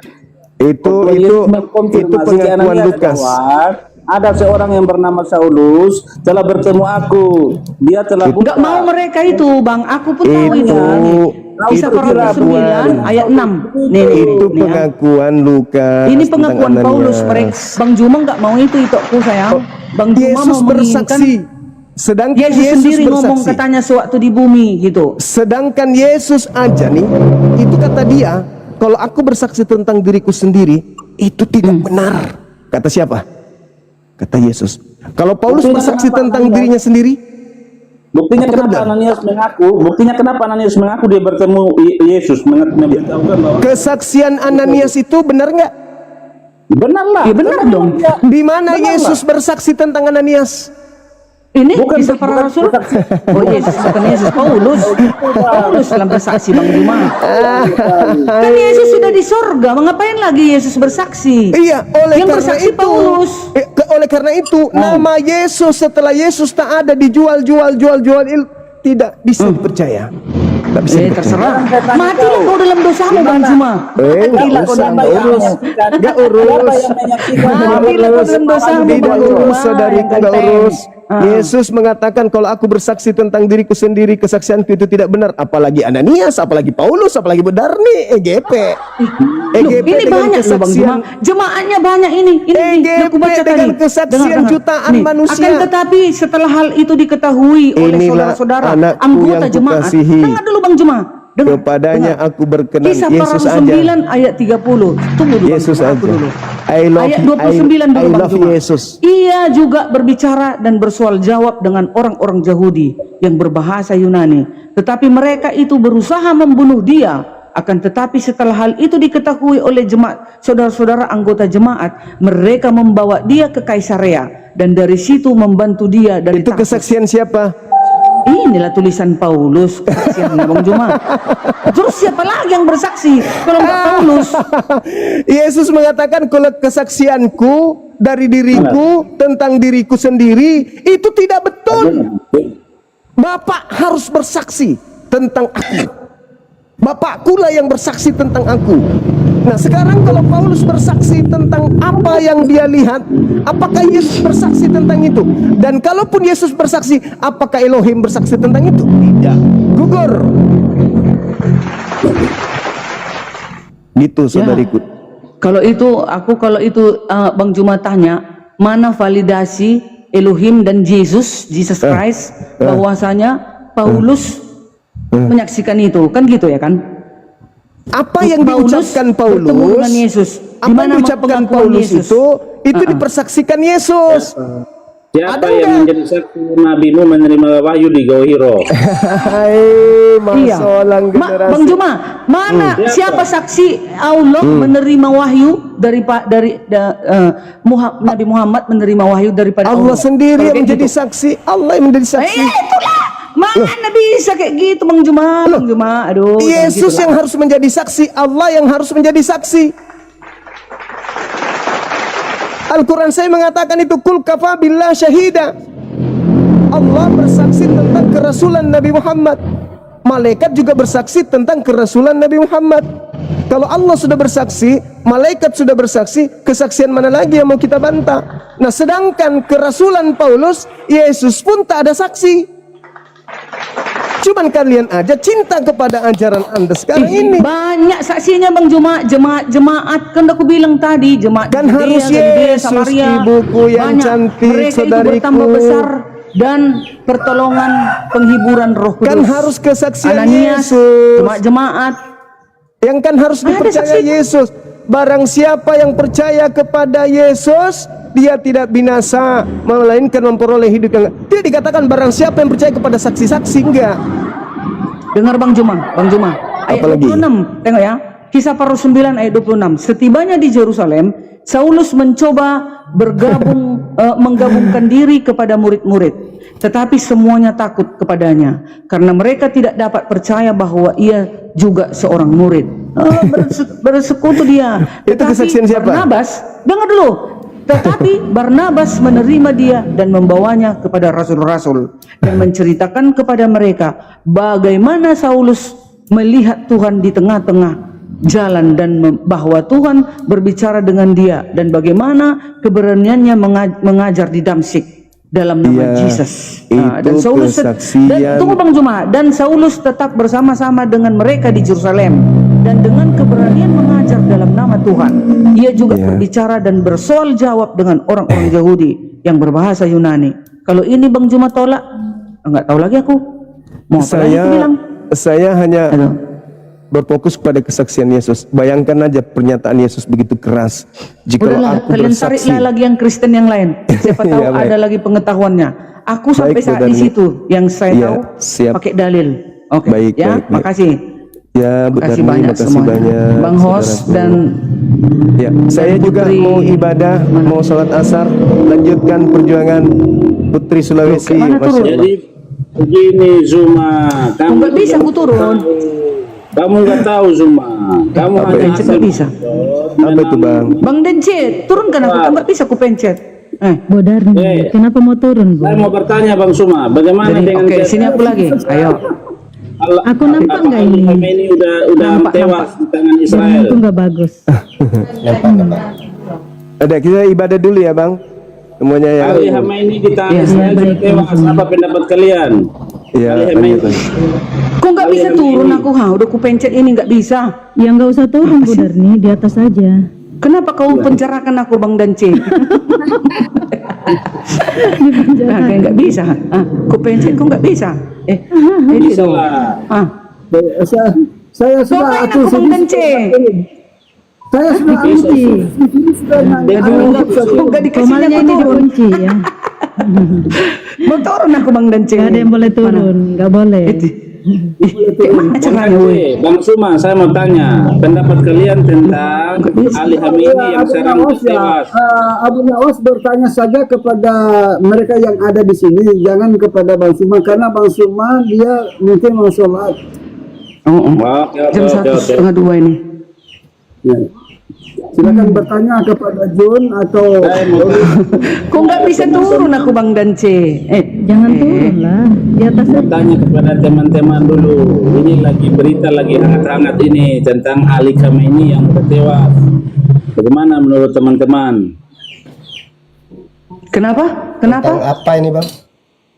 Itu Tuhan Yesus itu mengkonfirmasi ke pengakuan Ananias Lukas. bahwa ada seorang yang bernama Saulus telah bertemu aku. Dia telah Nggak mau mereka itu Bang, aku pun tahu itu. Kisah itu Para Rasul 9 ayat 6. Nih, Itu nih, ya. pengakuan Lukas. Ini tentang pengakuan Ananias. Paulus. Bang Juma nggak mau itu aku sayang. Bang Juma Yesus mau menginginkan bersaksi. Sedangkan Yesus sendiri ngomong bersaksi. katanya sewaktu di bumi gitu. Sedangkan Yesus aja nih, itu kata dia, kalau aku bersaksi tentang diriku sendiri, itu tidak benar. Kata siapa? Kata Yesus. Kalau Paulus Buktinya bersaksi kenapa tentang Ananias? dirinya sendiri, Buktinya Apakah kenapa benar? Ananias mengaku? Buktinya kenapa Ananias mengaku dia bertemu Yesus, memberitahukan bahwa kesaksian Ananias itu benar nggak? benarlah. Ya benar dong. Di mana Benar, Yesus bersaksi tentang Ananias? Ini Bukan- Kisah Para bukan Rasul. bersaksi. Oh Yesus, bukan Yesus, Paulus. Paulus dalam bersaksi Bang Juma. Kan Yesus sudah di sorga, mengapain lagi Yesus bersaksi? Iya, oleh Yang karena bersaksi itu, Paulus. oleh karena itu, nama Yesus setelah Yesus tak ada dijual, tidak bisa dipercaya. Tak bisa dipercaya. Terserah. Matilah kau dalam dosamu Bang Juma. Nggak usah, nggak urus. Nggak urus. Matilah kau dalam dosamu Tidak Bang urus, Juma. saudariku, nggak urus. Yesus mengatakan kalau aku bersaksi tentang diriku sendiri, kesaksianku itu tidak benar. Apalagi Ananias, apalagi Paulus, apalagi Bedarni, EGP. EGP Ini dengan banyak loh Bang Juma. Jemaatnya banyak ini. Yang aku baca dengan tadi. kesaksian jutaan manusia. Akan tetapi setelah hal itu diketahui oleh Inilah saudara-saudara anakku anggota yang jemaat. kukasihi. Dengar dulu Bang Juma. Kepadanya aku berkenan. Kisah Yesus para aja. 9 ayat 30. Tunggu dulu. Yesus Bang, aja. aku dulu. Ayat Ayat 29 dulu Bang love Juma. Yesus. Ia juga berbicara dan bersoal jawab dengan orang-orang Yahudi yang berbahasa Yunani. Tetapi mereka itu berusaha membunuh dia. Akan tetapi setelah hal itu diketahui oleh jemaat, saudara-saudara anggota jemaat, mereka membawa dia ke Kaisarea dan dari situ membantu dia dari Itu Tarsus. kesaksian siapa? Inilah tulisan Paulus kesaksiannya Bang Juma. Terus siapa lagi yang bersaksi kalau nggak Paulus? Yesus mengatakan kalau kesaksianku dari diriku tentang diriku sendiri itu tidak betul. Bapak harus bersaksi tentang aku. Bapakku lah yang bersaksi tentang aku. Nah sekarang kalau Paulus bersaksi tentang apa yang dia lihat, apakah Yesus bersaksi tentang itu? Dan kalaupun Yesus bersaksi, apakah Elohim bersaksi tentang itu? Tidak. Gugur. Gitu saudariku. Kalau itu Bang Juma tanya, mana validasi Elohim dan Jesus Christ bahwasanya Paulus menyaksikan itu, kan gitu ya kan? Apa yang diucapkan bertemu Paulus? dengan Yesus. Apa yang diucapkan Paulus itu dipersaksikan Yesus. Siapa Ada yang enggak? menjadi saksi nabimu menerima wahyu di Gao Hiro? Hai, masalah generasi. Bang Juma, mana siapa saksi Allah menerima wahyu Nabi Muhammad menerima wahyu daripada Allah sendiri yang Kalau kayak menjadi gitu. saksi. Allah yang menjadi saksi. Itulah. Mana bisa kayak gitu Bang Juma? Bang Juma, aduh. Yesus jangan yang harus menjadi saksi, Allah yang harus menjadi saksi. Al-Quran saya mengatakan itu kul kafa billah syahida. Allah bersaksi tentang kerasulan Nabi Muhammad. Malaikat juga bersaksi tentang kerasulan Nabi Muhammad. Kalau Allah sudah bersaksi, malaikat sudah bersaksi, kesaksian mana lagi yang mau kita bantah? Nah sedangkan kerasulan Paulus, Yesus pun tak ada saksi. Cuman kalian aja cinta kepada ajaran Anda sekarang ini. Banyak saksinya Bang Juma, jemaat kan aku bilang tadi, jemaat Kan Judea, harus Galilea, Yesus, Samaria. ibuku yang Banyak. cantik, Mereka saudariku. itu bertambah besar dan pertolongan penghiburan Roh Kudus. Kan harus kesaksian Ananias, Yesus. jemaat. Yang kan harus Ada dipercaya saksi. Yesus. Barang siapa yang percaya kepada Yesus, dia tidak binasa, melainkan memperoleh hidup yang tidak dikatakan barang siapa yang percaya kepada saksi-saksi, enggak. Dengar Bang Juma, ayat Apalagi? 26, tengok ya. Kisah para 9 ayat 26. Setibanya di Yerusalem, Saulus mencoba menggabungkan diri kepada murid-murid, tetapi semuanya takut kepadanya karena mereka tidak dapat percaya bahwa ia juga seorang murid. Bersekutu dia. Itu kesaksian siapa? Barnabas, dengar dulu. Tetapi Barnabas menerima dia dan membawanya kepada rasul-rasul dan menceritakan kepada mereka bagaimana Saulus melihat Tuhan di tengah-tengah jalan dan bahwa Tuhan berbicara dengan dia dan bagaimana keberaniannya mengajar di Damsyik dalam nama Iya, Jesus. itu kesaksian. Dan tunggu Bang Juma, dan Saulus tetap bersama-sama dengan mereka di Yerusalem dan dengan keberanian mengajar dalam nama Tuhan. Ia juga Iya. berbicara dan bersoal jawab dengan orang-orang Yahudi yang berbahasa Yunani. Kalau ini Bang Juma tolak, enggak tahu lagi aku. Mau apa lagi aku bilang? Saya hanya Aduh. berfokus pada kesaksian Yesus. Bayangkan aja pernyataan Yesus begitu keras. Jika Udahlah, aku kalian bersaksi, tariklah lagi yang Kristen yang lain. Siapa tahu Iya, baik. ada lagi pengetahuannya. Aku sampai Baik, saat Saudari. di situ yang saya Iya, tahu siap. pakai dalil. Oke, Baik, ya, baik, baik. makasih. ya Bu Makasih Darni, banyak makasih semuanya. banyak, Bang Hos saudaraku. dan Ya, saya juga Putri. mau ibadah, mau sholat asar, lanjutkan perjuangan Putri Sulawesi. Mana Masya turun? Allah. Jadi begini Zuma, kamu nggak bisa aku turun. Kamu nggak tahu Zuma, kamu Apa hanya Pencet asal nggak bisa. Apa itu Bang? Bang Dencet, turunkan aku, nggak bisa aku pencet. Bu Darni, kenapa mau turun, Bu? Saya mau bertanya Bang Suma, bagaimana Jadi, dengan oke, sini aku lagi. Ayo. Aku nampak nggak ini? Ini udah Nampak, tewas di tangan Israel. Itu nggak bagus. Ada kita ibadah dulu ya Bang. semuanya ya. Ali Khamenei ditahan Ya, Israel sudah baik, tewas. Apa pendapat kalian? Ya, Ali Khamenei. Kok nggak bisa turun aku? Udah ku pencet ini nggak bisa. Ya nggak usah turun Bu Darni, di atas aja. Kenapa kau penjarakan aku Bang Dance? Nah, kayak nggak bisa. Ku pencet kok nggak bisa. Bisa dong. lah. Saya Kau sudah main atur aku Bang sendiri. Dance. Saya sudah Dikunci. Kok nggak dikasih Komalnya aku ini turun? dikunci ya. Mau turun aku Bang Dance. Gak ada yang boleh turun, nggak boleh. Gimana caranya? Woy? Oke, Bang Suma, saya mau tanya pendapat kalian tentang Ali Khamenei yang sekarang tewas. Abu Nawas bertanya saja kepada mereka yang ada di sini, jangan kepada Bang Suma, karena Bang Suma dia mungkin mau sholat. Oke, Jam oke, 1:30 ini. Ya. Silakan bertanya kepada John atau Kok nggak bisa turun aku Bang Dance? Jangan turun lah, di atas aja. tanya kepada teman-teman dulu. Ini lagi berita lagi hangat-hangat ini tentang Ali Khamenei yang tewas. Bagaimana menurut teman-teman? Kenapa? Kenapa? Apa ini bang?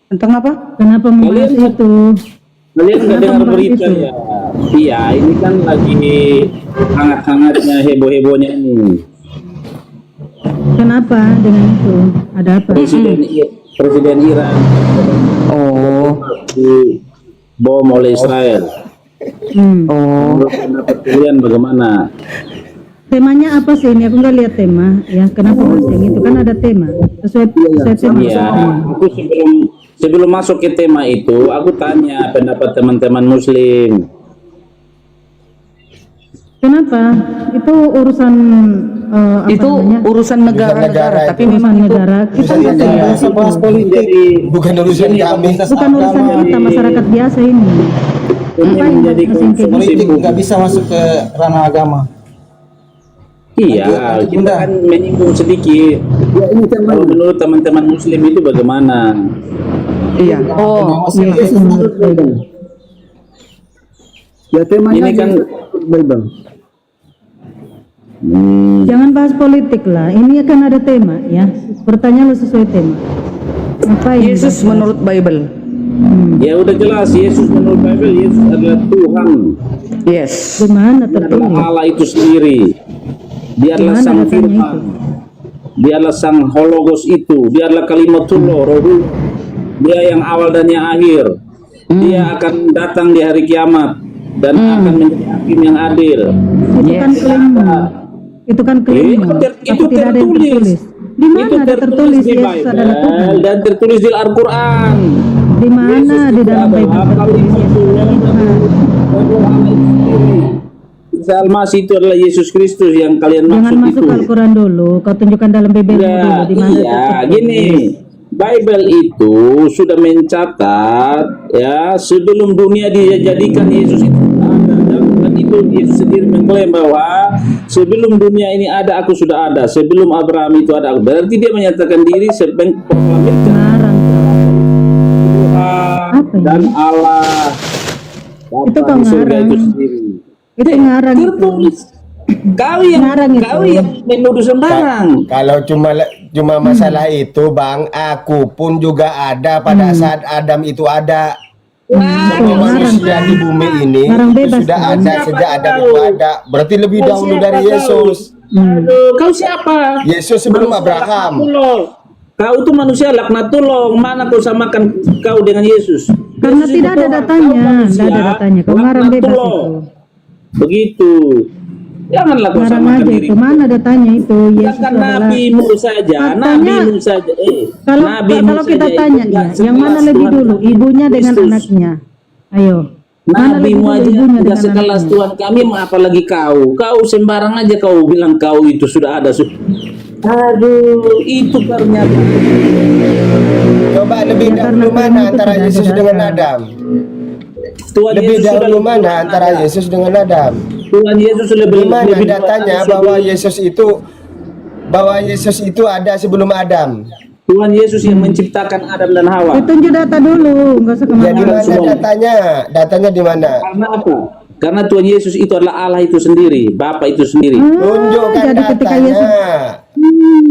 Tentang apa? Kenapa membahas itu? Kalian nggak Kenapa dengar membahas berita itu? ya? Iya, ini kan lagi hangat-hangatnya, heboh-hebohnya ini. Kenapa dengan itu? Ada apa? Presiden Iran di bom oleh Israel. Menurut pendapat kalian bagaimana? Temanya apa sih ini? Aku nggak lihat tema. Ya, kenapa bahas yang itu? Kan ada tema. Sesuai tema. Iya, aku sebelum masuk ke tema itu, aku tanya pendapat teman-teman Muslim. Kenapa? Itu urusan apa Itu namanya? urusan negara-negara, tapi memang itu negara. Kita nggak usah bahas itu. Jadi Bukan urusan kami. Bukan urusan kita masyarakat biasa ini. ini Ngapain menjadi bahas yang kayak konsumsi gitu? publik. bisa masuk ke ranah agama. Iya, kita kan menyinggung sedikit. ya ini tema Kalau menurut teman-teman Muslim itu bagaimana? iya. Oh, ya temanya Ini kan Bible. Jangan bahas politik lah. Ini akan ada tema ya. Bertanya lo sesuai tema. Ngapain? Yesus menurut Bible. Ya udah jelas, Yesus menurut Bible, Yesus adalah Tuhan. Yes. Gimana Adalah tertulis? Allah itu sendiri. Dia adalah Gimana sang datanya firman. Dia adalah sang hologos itu. Dia adalah kalimatullah, rohullah. Dia yang awal dan yang akhir. Dia akan datang di hari kiamat dan akan menjadi hakim yang adil. Itu kan klaimmu. Itu kan klaimmu. Itu Tapi tidak ada yang tertulis. Di Itu mana ada tertulis di Yesus adalah Tuhan? Bible dan tertulis di Al-Quran. Di mana di dalam Bible tertulis Yesus adalah Tuhan? Isa Al-Masih itu adalah Yesus Kristus yang kalian Jangan maksud masuk itu. Al-Quran dulu. Kau tunjukkan dalam Bible dulu. Ya, Di mana iya, tertulis. gini. Bible itu sudah mencatat ya sebelum dunia dijadikan Yesus itu ada, dan itu Yesus sendiri mengklaim bahwa sebelum dunia ini ada aku sudah ada, sebelum Abraham itu ada aku. Berarti dia menyatakan diri sebagai proklamirkan Ngarang. Tuhan Apa dan ini? Allah Itu Bapa di surga pengarang. itu sendiri. Itu ngarang itu. Tertulis. Kau yang menuduh sembarang. Kalau cuma masalah itu bang, aku pun juga ada pada saat Adam itu ada. Semua manusia di bumi ini Ngarang itu bebas, sudah Bang. ada sejak Adam itu ada. Berarti lebih dahulu dari Yesus. Aduh, kau siapa? Yesus sebelum Manusia Abraham. laknatullah. Kau itu manusia laknatullah. Mana kau samakan kau dengan Yesus? Karena Yesus tidak itu ada Tuhan, datanya. kau manusia, Tidak ada datanya. Kau ngarang bebas laknatullah. itu. Begitu. Janganlah kau Ngarang samakan aja diri. itu. Mana datanya itu? Yesus Katakan adalah. nabimu saja, Katanya, nabimu saja. Kalau kita tanya ya, yang mana lebih dulu? Ibunya dengan anaknya. Ayo. Mana lebih Nabimu dulu aja ibunya tidak dengan sekelas anaknya? Tuhan kami, apalagi kau. Kau sembarang aja kau bilang kau itu sudah ada. Aduh, itu ternyata. Coba lebih Ya, dahulu karena mana itu antara tidak ada Yesus dengan data. Adam? Tuhan Lebih Yesus sudah dahulu lebih mana duluan antara ada. Yesus dengan Adam? Tuhan Yesus lebih Di mana lebih datanya duluan bahwa sebelum- Yesus itu ada sebelum Adam? Tuhan Yesus yang menciptakan Adam dan Hawa. Tunjuk data dulu, nggak usah Ya di kemana. mana datanya? Datanya di mana? Karena apa? Karena Tuhan Yesus itu adalah Allah itu sendiri, Bapa itu sendiri. Tunjukkan jadi ketika datanya. Yesus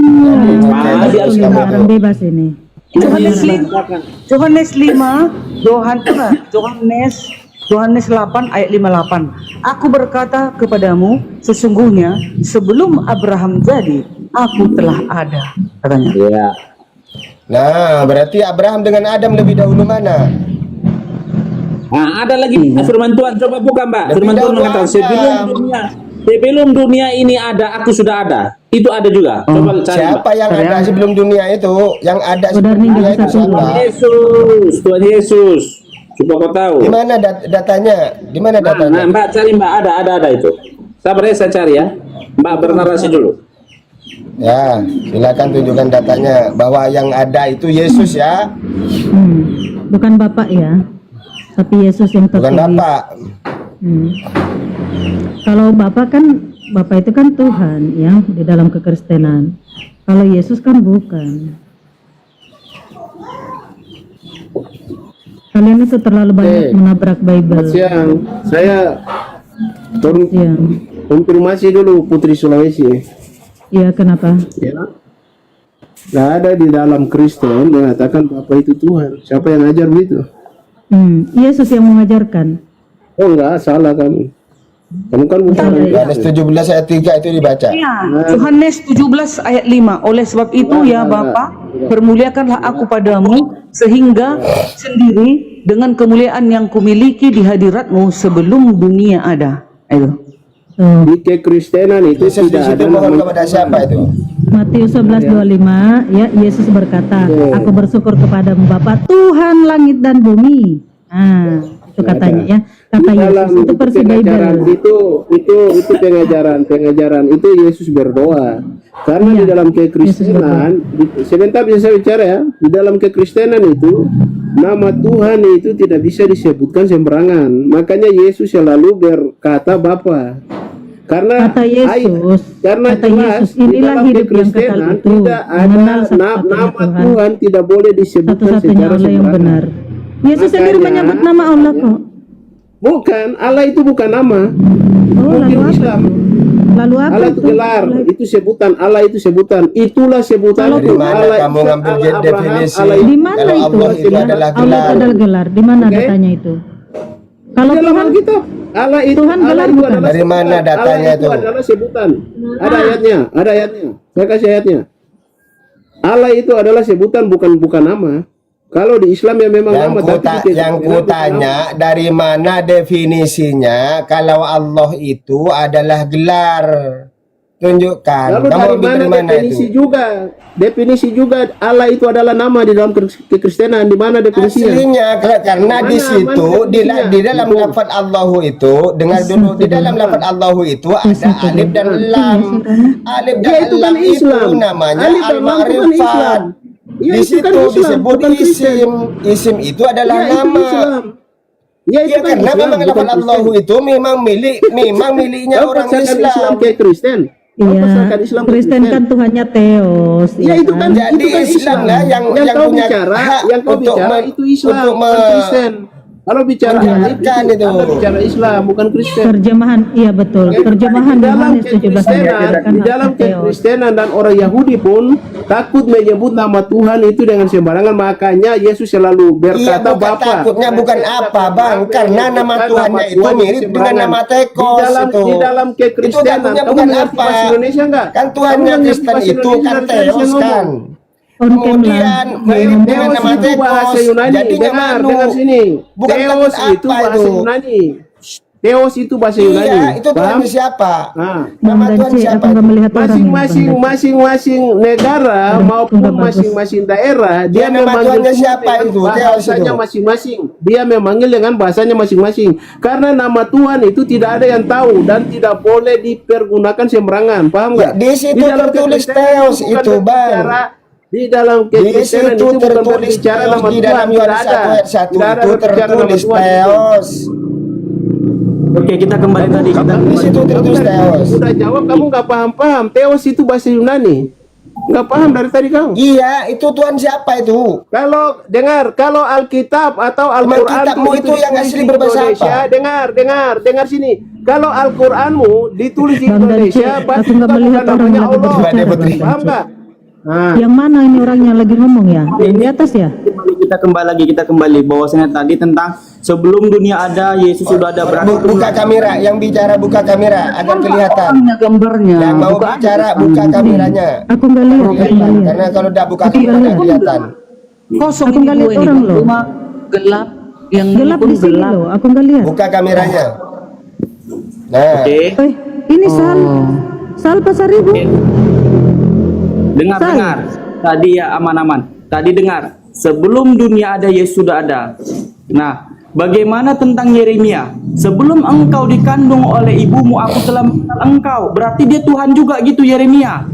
Ah, dia harus Orang bebas ini. Yohanes 5, Yohanes 8 ayat 58. Aku berkata kepadamu, sesungguhnya sebelum Abraham jadi, aku telah ada, katanya. Ya. Nah, berarti Abraham dengan Adam lebih dahulu mana? Nah, ada lagi firman Tuhan, coba buka Mbak. Lebih Firman Tuhan dahulu mengatakan Adam. sebelum dunia ini ada, aku sudah ada. Itu ada juga. Coba cari Mbak. Siapa yang ada sebelum dunia itu? Yang ada sebelum Saudara dunia Ninja itu satu siapa? Tuhan Yesus. Coba kau tahu. Di mana datanya? Di mana Nah, datanya? Mbak cari Mbak, ada itu. Sabar ya, saya cari ya. Mbak bernarasi dulu. Ya, silakan tunjukkan datanya bahwa yang ada itu Yesus ya, Bukan Bapak ya, tapi Yesus yang bukan terpilih. Bapak. Kalau Bapak itu kan Tuhan ya di dalam kekristenan. Kalau Yesus kan bukan. Kalian itu terlalu banyak menabrak Bible. Siang, saya Ya, konfirmasi dulu Putri Sulawesi. ya kenapa? Ya. Nggak ada di dalam Kristen mengatakan Bapa itu Tuhan. Siapa yang ngajar begitu? Yesus yang mengajarkan. Oh enggak, salah kamu. Kamu kan bukan. Yohanes 17 ayat 3 itu dibaca. Ya, Yohanes 17 ayat 5. Oleh sebab itu ya Bapa, permuliakanlah aku padamu sehingga sendiri dengan kemuliaan yang kumiliki di hadiratmu sebelum dunia ada. Ayo. Di kekristenan itu Yesus di tidak situ ada mohon nama kepada siapa itu? Matius 11:25 ya, Yesus berkata, aku bersyukur kepadamu Bapa Tuhan langit dan bumi. Nah, itu katanya ya. Kata di dalam Yesus itu versi pengajaran Bible. itu pengajaran itu Yesus berdoa. Karena Iya, di dalam kekristenan, sebentar bisa saya bicara ya. Di dalam kekristenan itu nama Tuhan itu tidak bisa disebutkan sembarangan. Makanya Yesus selalu berkata Bapa. Karena Kata Yesus, karena kata jelas Yesus, di inilah dalam hidup yang kekal kekristenan itu, tidak ada mengenal satu-satunya nama Tuhan, Tuhan tidak boleh disebutkan satu-satunya secara Allah yang sembarangan. benar. Yesus sendiri Makanya- menyebut nama Allah kok. Bukan, Allah itu bukan nama. Oh, Mungkin lalu apa? Islam. Lalu apa Allah itu gelar, itu sebutan, Allah itu sebutan. Itulah sebutan. Kalau Dari Tuhan- mana Allah kamu Isa, ngambil Allah Abraham, definisi? Allah Di mana Kalau itu? Allah itu adalah Allah gelar. adalah gelar. Di mana Oke. datanya itu? Kalau Di dalam Tuhan Alkitab, Allah itu Tuhan Allah gelar itu bukan? adalah Dari mana sebutan. datanya Allah itu itu? adalah sebutan. Ada ayatnya, ada ayatnya. Saya kasih ayatnya. Allah itu adalah sebutan, bukan nama. Kalau di Islam ya memang nama, tapi di Yang Kristen bukan kutanya dari mana definisinya kalau Allah itu adalah gelar? Tunjukkan. Lalu Kamu dari ambil mana dari mana definisi itu? juga? Definisi juga Allah itu adalah nama di dalam kekristenan. Di mana definisinya? Aslinya karena di Mana- situ mana di definisinya? dalam lafaz Allahu itu dengar dulu di dalam lafaz Allahu itu ada alif dan lam. Alif dan Ya, itu kan lam itu Islam. namanya Alif dan lam itu kan al-ma'rifat. Islam. Ya, Di itu kan situ Islam, disebut bukan Kristen. isim. Isim itu adalah Ya, itu nama. Islam. Ya, itu Ya kan karena Islam, memang bukan lafaz Kristen. Allahu itu memang miliknya Kau orang paksakan Islam Islam. kayak Kristen. Kau Iya, paksakan Islam kayak Kristen kan Tuhannya Theos. Ya, itu kan Jadi itu kan Islam lah yang kau punya bicara, hak yang kau untuk bicara itu Islam, untuk bukan Kristen. Kalau bicara menjalankan itu. Anda bicara Islam, bukan Kristen. Terjemahan, iya betul. Terjemahan di dalam Yohanes 17 kekristenan, di dalam kekristenan dan orang Yahudi pun takut menyebut nama Tuhan itu dengan sembarangan. Makanya Yesus selalu Iya, berkata bukan Bapa. takutnya bukan apa, Bang, karena nama Tuhannya itu mirip dengan nama Tekos di dalam, itu. Di dalam Itu kekristenan, takutnya kamu bukan mengerti apa? bahasa Indonesia enggak? Kan Tuhannya Kristen itu kan Theos kan. Kemudian mirip dengan Theos nama itu bahasa Tekos. Yunani. Jadinya Dengar sini. Bukan Theos takut itu apa bahasa itu? Yunani. Theos itu bahasa Yunani. Iya, itu Paham? Tuhan siapa? Nah, Nama Bang Tuhan Danci, siapa? aku nggak melihat orang ini, Bang masing-masing negara maupun udah bagus. masing-masing daerah dia Ya, nama memanggil Tuhannya Tuhan siapa dengan itu? bahasanya Theos itu. masing-masing. Dia memanggil dengan bahasanya masing-masing. Karena nama Tuhan itu tidak ada yang tahu dan tidak boleh dipergunakan sembarangan. Paham Ya, nggak? di situ tertulis Theos bukan itu, Bang. berbicara- Di dalam Di kekristenan situ itu bukan tertulis berbicara Theos nama di Tuhan. dalam Tidak Yohanes 1 ada. ayat 1 Tidak ada itu berbicara nama tertulis Tuhan. Theos. Oke, kita kembali tadi. Kita Di situ tertulis Theos. Sudah jawab, kamu nggak paham-paham. Theos itu bahasa Yunani. Nggak paham dari tadi kamu. Iya, itu Tuhan siapa itu? Kalau dengar, kalau Alkitab atau Emang Al-Quran kitabmu itu yang ditulis asli di berbahasa Indonesia, apa? dengar sini. Kalau Al-Quranmu ditulis di Bang Danci, Indonesia, aku nggak melihat orang namanya yang lagi Allah. berbicara, Bang Paham nggak? Yang mana ini orangnya lagi ngomong ya? Yang di atas ya? Kita kembali bahwasanya tadi tentang sebelum dunia ada Yesus sudah ada, berarti Buka kamera, yang bicara buka kamera agar kelihatan. Punya gambarnya. Yang mau Bukan bicara ada. buka kameranya. Aku nggak lihat, aku nggak lihat. Karena kalau tidak buka kamera nggak kelihatan. Kosong Aku ini nggak lihat gua ini, orang Bang. loh. Cuma gelap, yang Gelap pun di sini gelap. loh, aku nggak lihat. Buka kameranya. Nah, oke. Ini Sal Pasaribu. Dengar. Tadi ya aman-aman. Tadi dengar. Sebelum dunia ada Yesus sudah ada. Nah, bagaimana tentang Yeremia? Sebelum engkau dikandung oleh ibumu, aku telah mengenal engkau. Berarti dia Tuhan juga gitu Yeremia.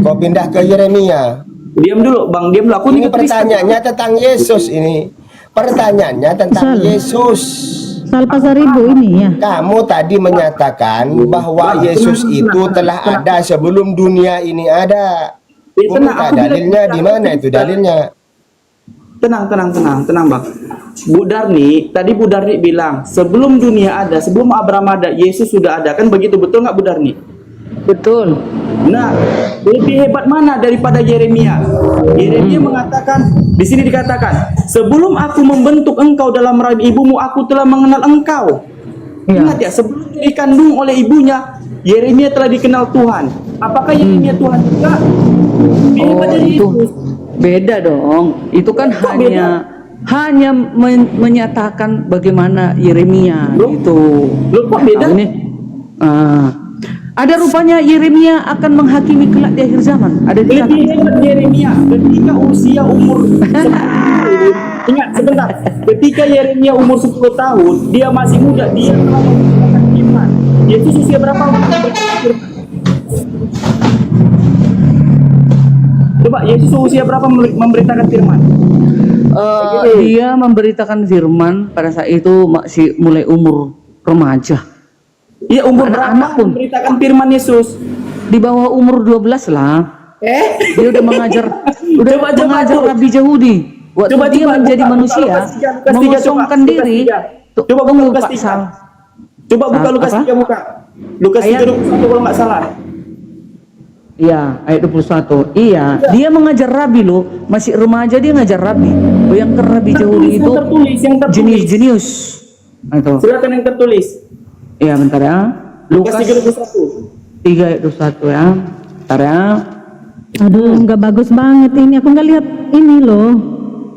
kau pindah ke Yeremia. Diam dulu, Bang. Diam dulu. Aku Ini nih Kristen. pertanyaannya tentang Yesus ini. Pertanyaannya tentang Sal. Yesus. Sal Pasaribu ini ya. Kamu tadi menyatakan bahwa Yesus itu telah ada sebelum dunia ini ada. Tenang, Minta aku dalilnya bilang- di mana itu dalilnya? Tenang, Bang. Bu Darni, tadi Bu Darni bilang sebelum dunia ada, sebelum Abraham ada, Yesus sudah ada. Kan begitu, betul nggak Bu Darni? Betul. Nah, lebih hebat mana daripada Yeremia? Yeremia mengatakan, di sini dikatakan, sebelum aku membentuk engkau dalam rahim ibumu, aku telah mengenal engkau. Ya. Ingat ya, sebelum dikandung oleh ibunya, Yeremia telah dikenal Tuhan. Apakah Yeremia Tuhan juga? Lebih hebat dari itu Yesus. beda dong. Itu kan Kok hanya menyatakan bagaimana Yeremia Loh? gitu. Loh, kok beda? Nah, ini ada rupanya Yeremia akan menghakimi kelak di akhir zaman. Ada di sana. Lebih hebat Yeremia ketika usia umur 10 tahun. Ingat sebentar, ketika Yeremia umur 10 tahun, dia masih muda, dia telah memberitakan firman. Yesus usia berapa memberitakan firman? Coba Yesus usia berapa memberitakan firman? Dia memberitakan firman pada saat itu masih mulai umur remaja. Iya, umur Anak-anak berapa pun. memberitakan firman Yesus? Di bawah umur 12 lah. Dia udah mengajar Coba, mengajar coba. Rabi Yahudi. Waktu Coba, dia coba, menjadi buka manusia, Lukas 3, Lukas 3, mengosongkan coba, diri. Lukas 3. Coba buka Tunggu, Lukas Pak 3. Sal. Coba buka Apa? Lukas 3 buka. Lukas 3 Ayat. 21 kalau nggak salah. Iya, ayat 21. Iya, dia mengajar Rabi loh, masih remaja dia ngajar Rabi. Bayangkan Rabi Yahudi itu yang tertulis. jenius-jenius. Nah, itu. Silakan yang tertulis. Iya, bentar ya. Lukas Lukas 3:21. 3 ayat 21 ya. Bentar ya. Aduh, nggak bagus banget ini. Aku nggak lihat ini loh.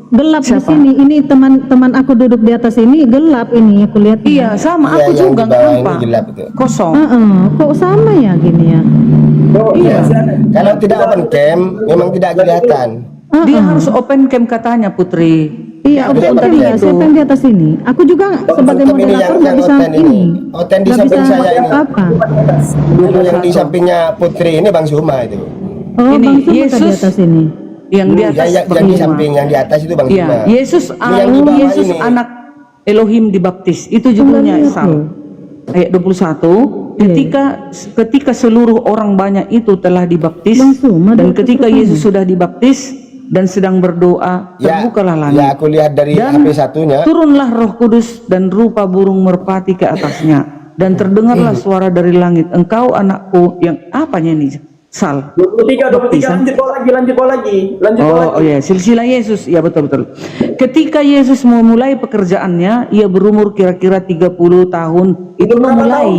Gelap di Siapa? sini. Ini teman-teman aku duduk di atas ini gelap ini. Aku lihat. Iya, sama Iya, aku yang juga di bawah ini nampak. gelap itu. Kosong. Kok sama ya gini ya? Oh, iya. Kalau tidak open cam, memang tidak kelihatan. Dia harus open cam katanya, Putri. Iya, Tidak open cam pakai ya. itu. Saya kan di atas ini. Aku juga sebagai Open cam ini moderator nggak yang bisa open ini. ini. Open di Nggak samping bisa saya ini. apa-apa. Dulu yang di sampingnya Putri ini Bang Suma itu. Oh, Ini, Bang Suma di Yesus. atas ini. Yang di atas yang di bernama. samping, yang di atas itu Bang Suma. Iya, Yesus, Ini yang di bawah Yesus ini. anak Elohim dibaptis. Itu judulnya lihat Sal. tuh. Ayat 21. Ketika seluruh orang banyak itu telah dibaptis Bang Suma, dan dia ketika pertama. Yesus sudah dibaptis dan sedang berdoa, terbukalah langit. Ya, aku lihat dari Dan HP satunya. turunlah Roh Kudus dan rupa burung merpati ke atasnya dan terdengarlah suara dari langit, engkau anakku yang apanya ini? Sal. 23 lanjut kau lagi. Oh ya, silsilah Yesus. Ya betul. Ketika Yesus memulai pekerjaannya, ia berumur kira-kira 30 tahun. Itu Berapa memulai. tahun?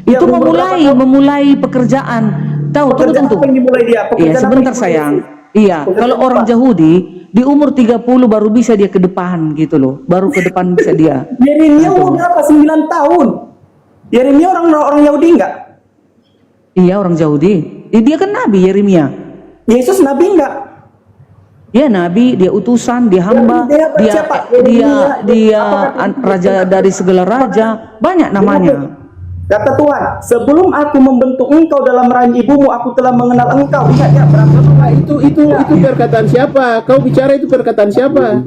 Iya, Itu berapa memulai pekerjaan. Tahu, Pekerjaan tunggu. apa yang dimulai dia? Iya, Pekerjaan apa sebentar yang dimulai sayang. Yesus? Iya, kalau orang Yahudi di umur 30 baru bisa dia ke depan gitu loh. Baru ke depan bisa dia. Yeremia umur berapa? 9 tahun. Yeremia orang Yahudi enggak? Iya, orang Yahudi. Dia kan nabi Yeremia. Yesus nabi enggak? Dia nabi, dia utusan, dia hamba, Dia siapa? dia raja dari segala raja, banyak namanya. Kata Tuhan, sebelum aku membentuk engkau dalam rahim ibumu, aku telah mengenal engkau. Ingat ya, berapa? Itu perkataan siapa? Kau bicara itu perkataan siapa?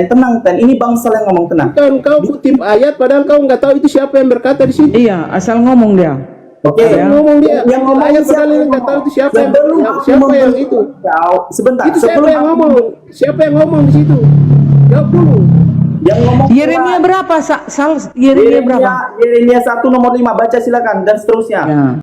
Tenang, Ten. Ini bangsa yang ngomong tenang. Kan kau kutip ayat padahal kau nggak tahu itu siapa yang berkata di situ. Iya, asal ngomong dia. Oke, Ya. Ngomong dia, yang ngomong ayat siapa padahal yang nggak tahu itu siapa yang Sebelum aku siapa yang membentuk itu. engkau, sebentar. Itu siapa sebelum yang aku- ngomong? Siapa yang ngomong di situ? Jawab dulu. Yang ngomong Yeremia berapa? Sal, Yeremia berapa? Yeremia 1 nomor 5, baca silakan dan seterusnya. Ya.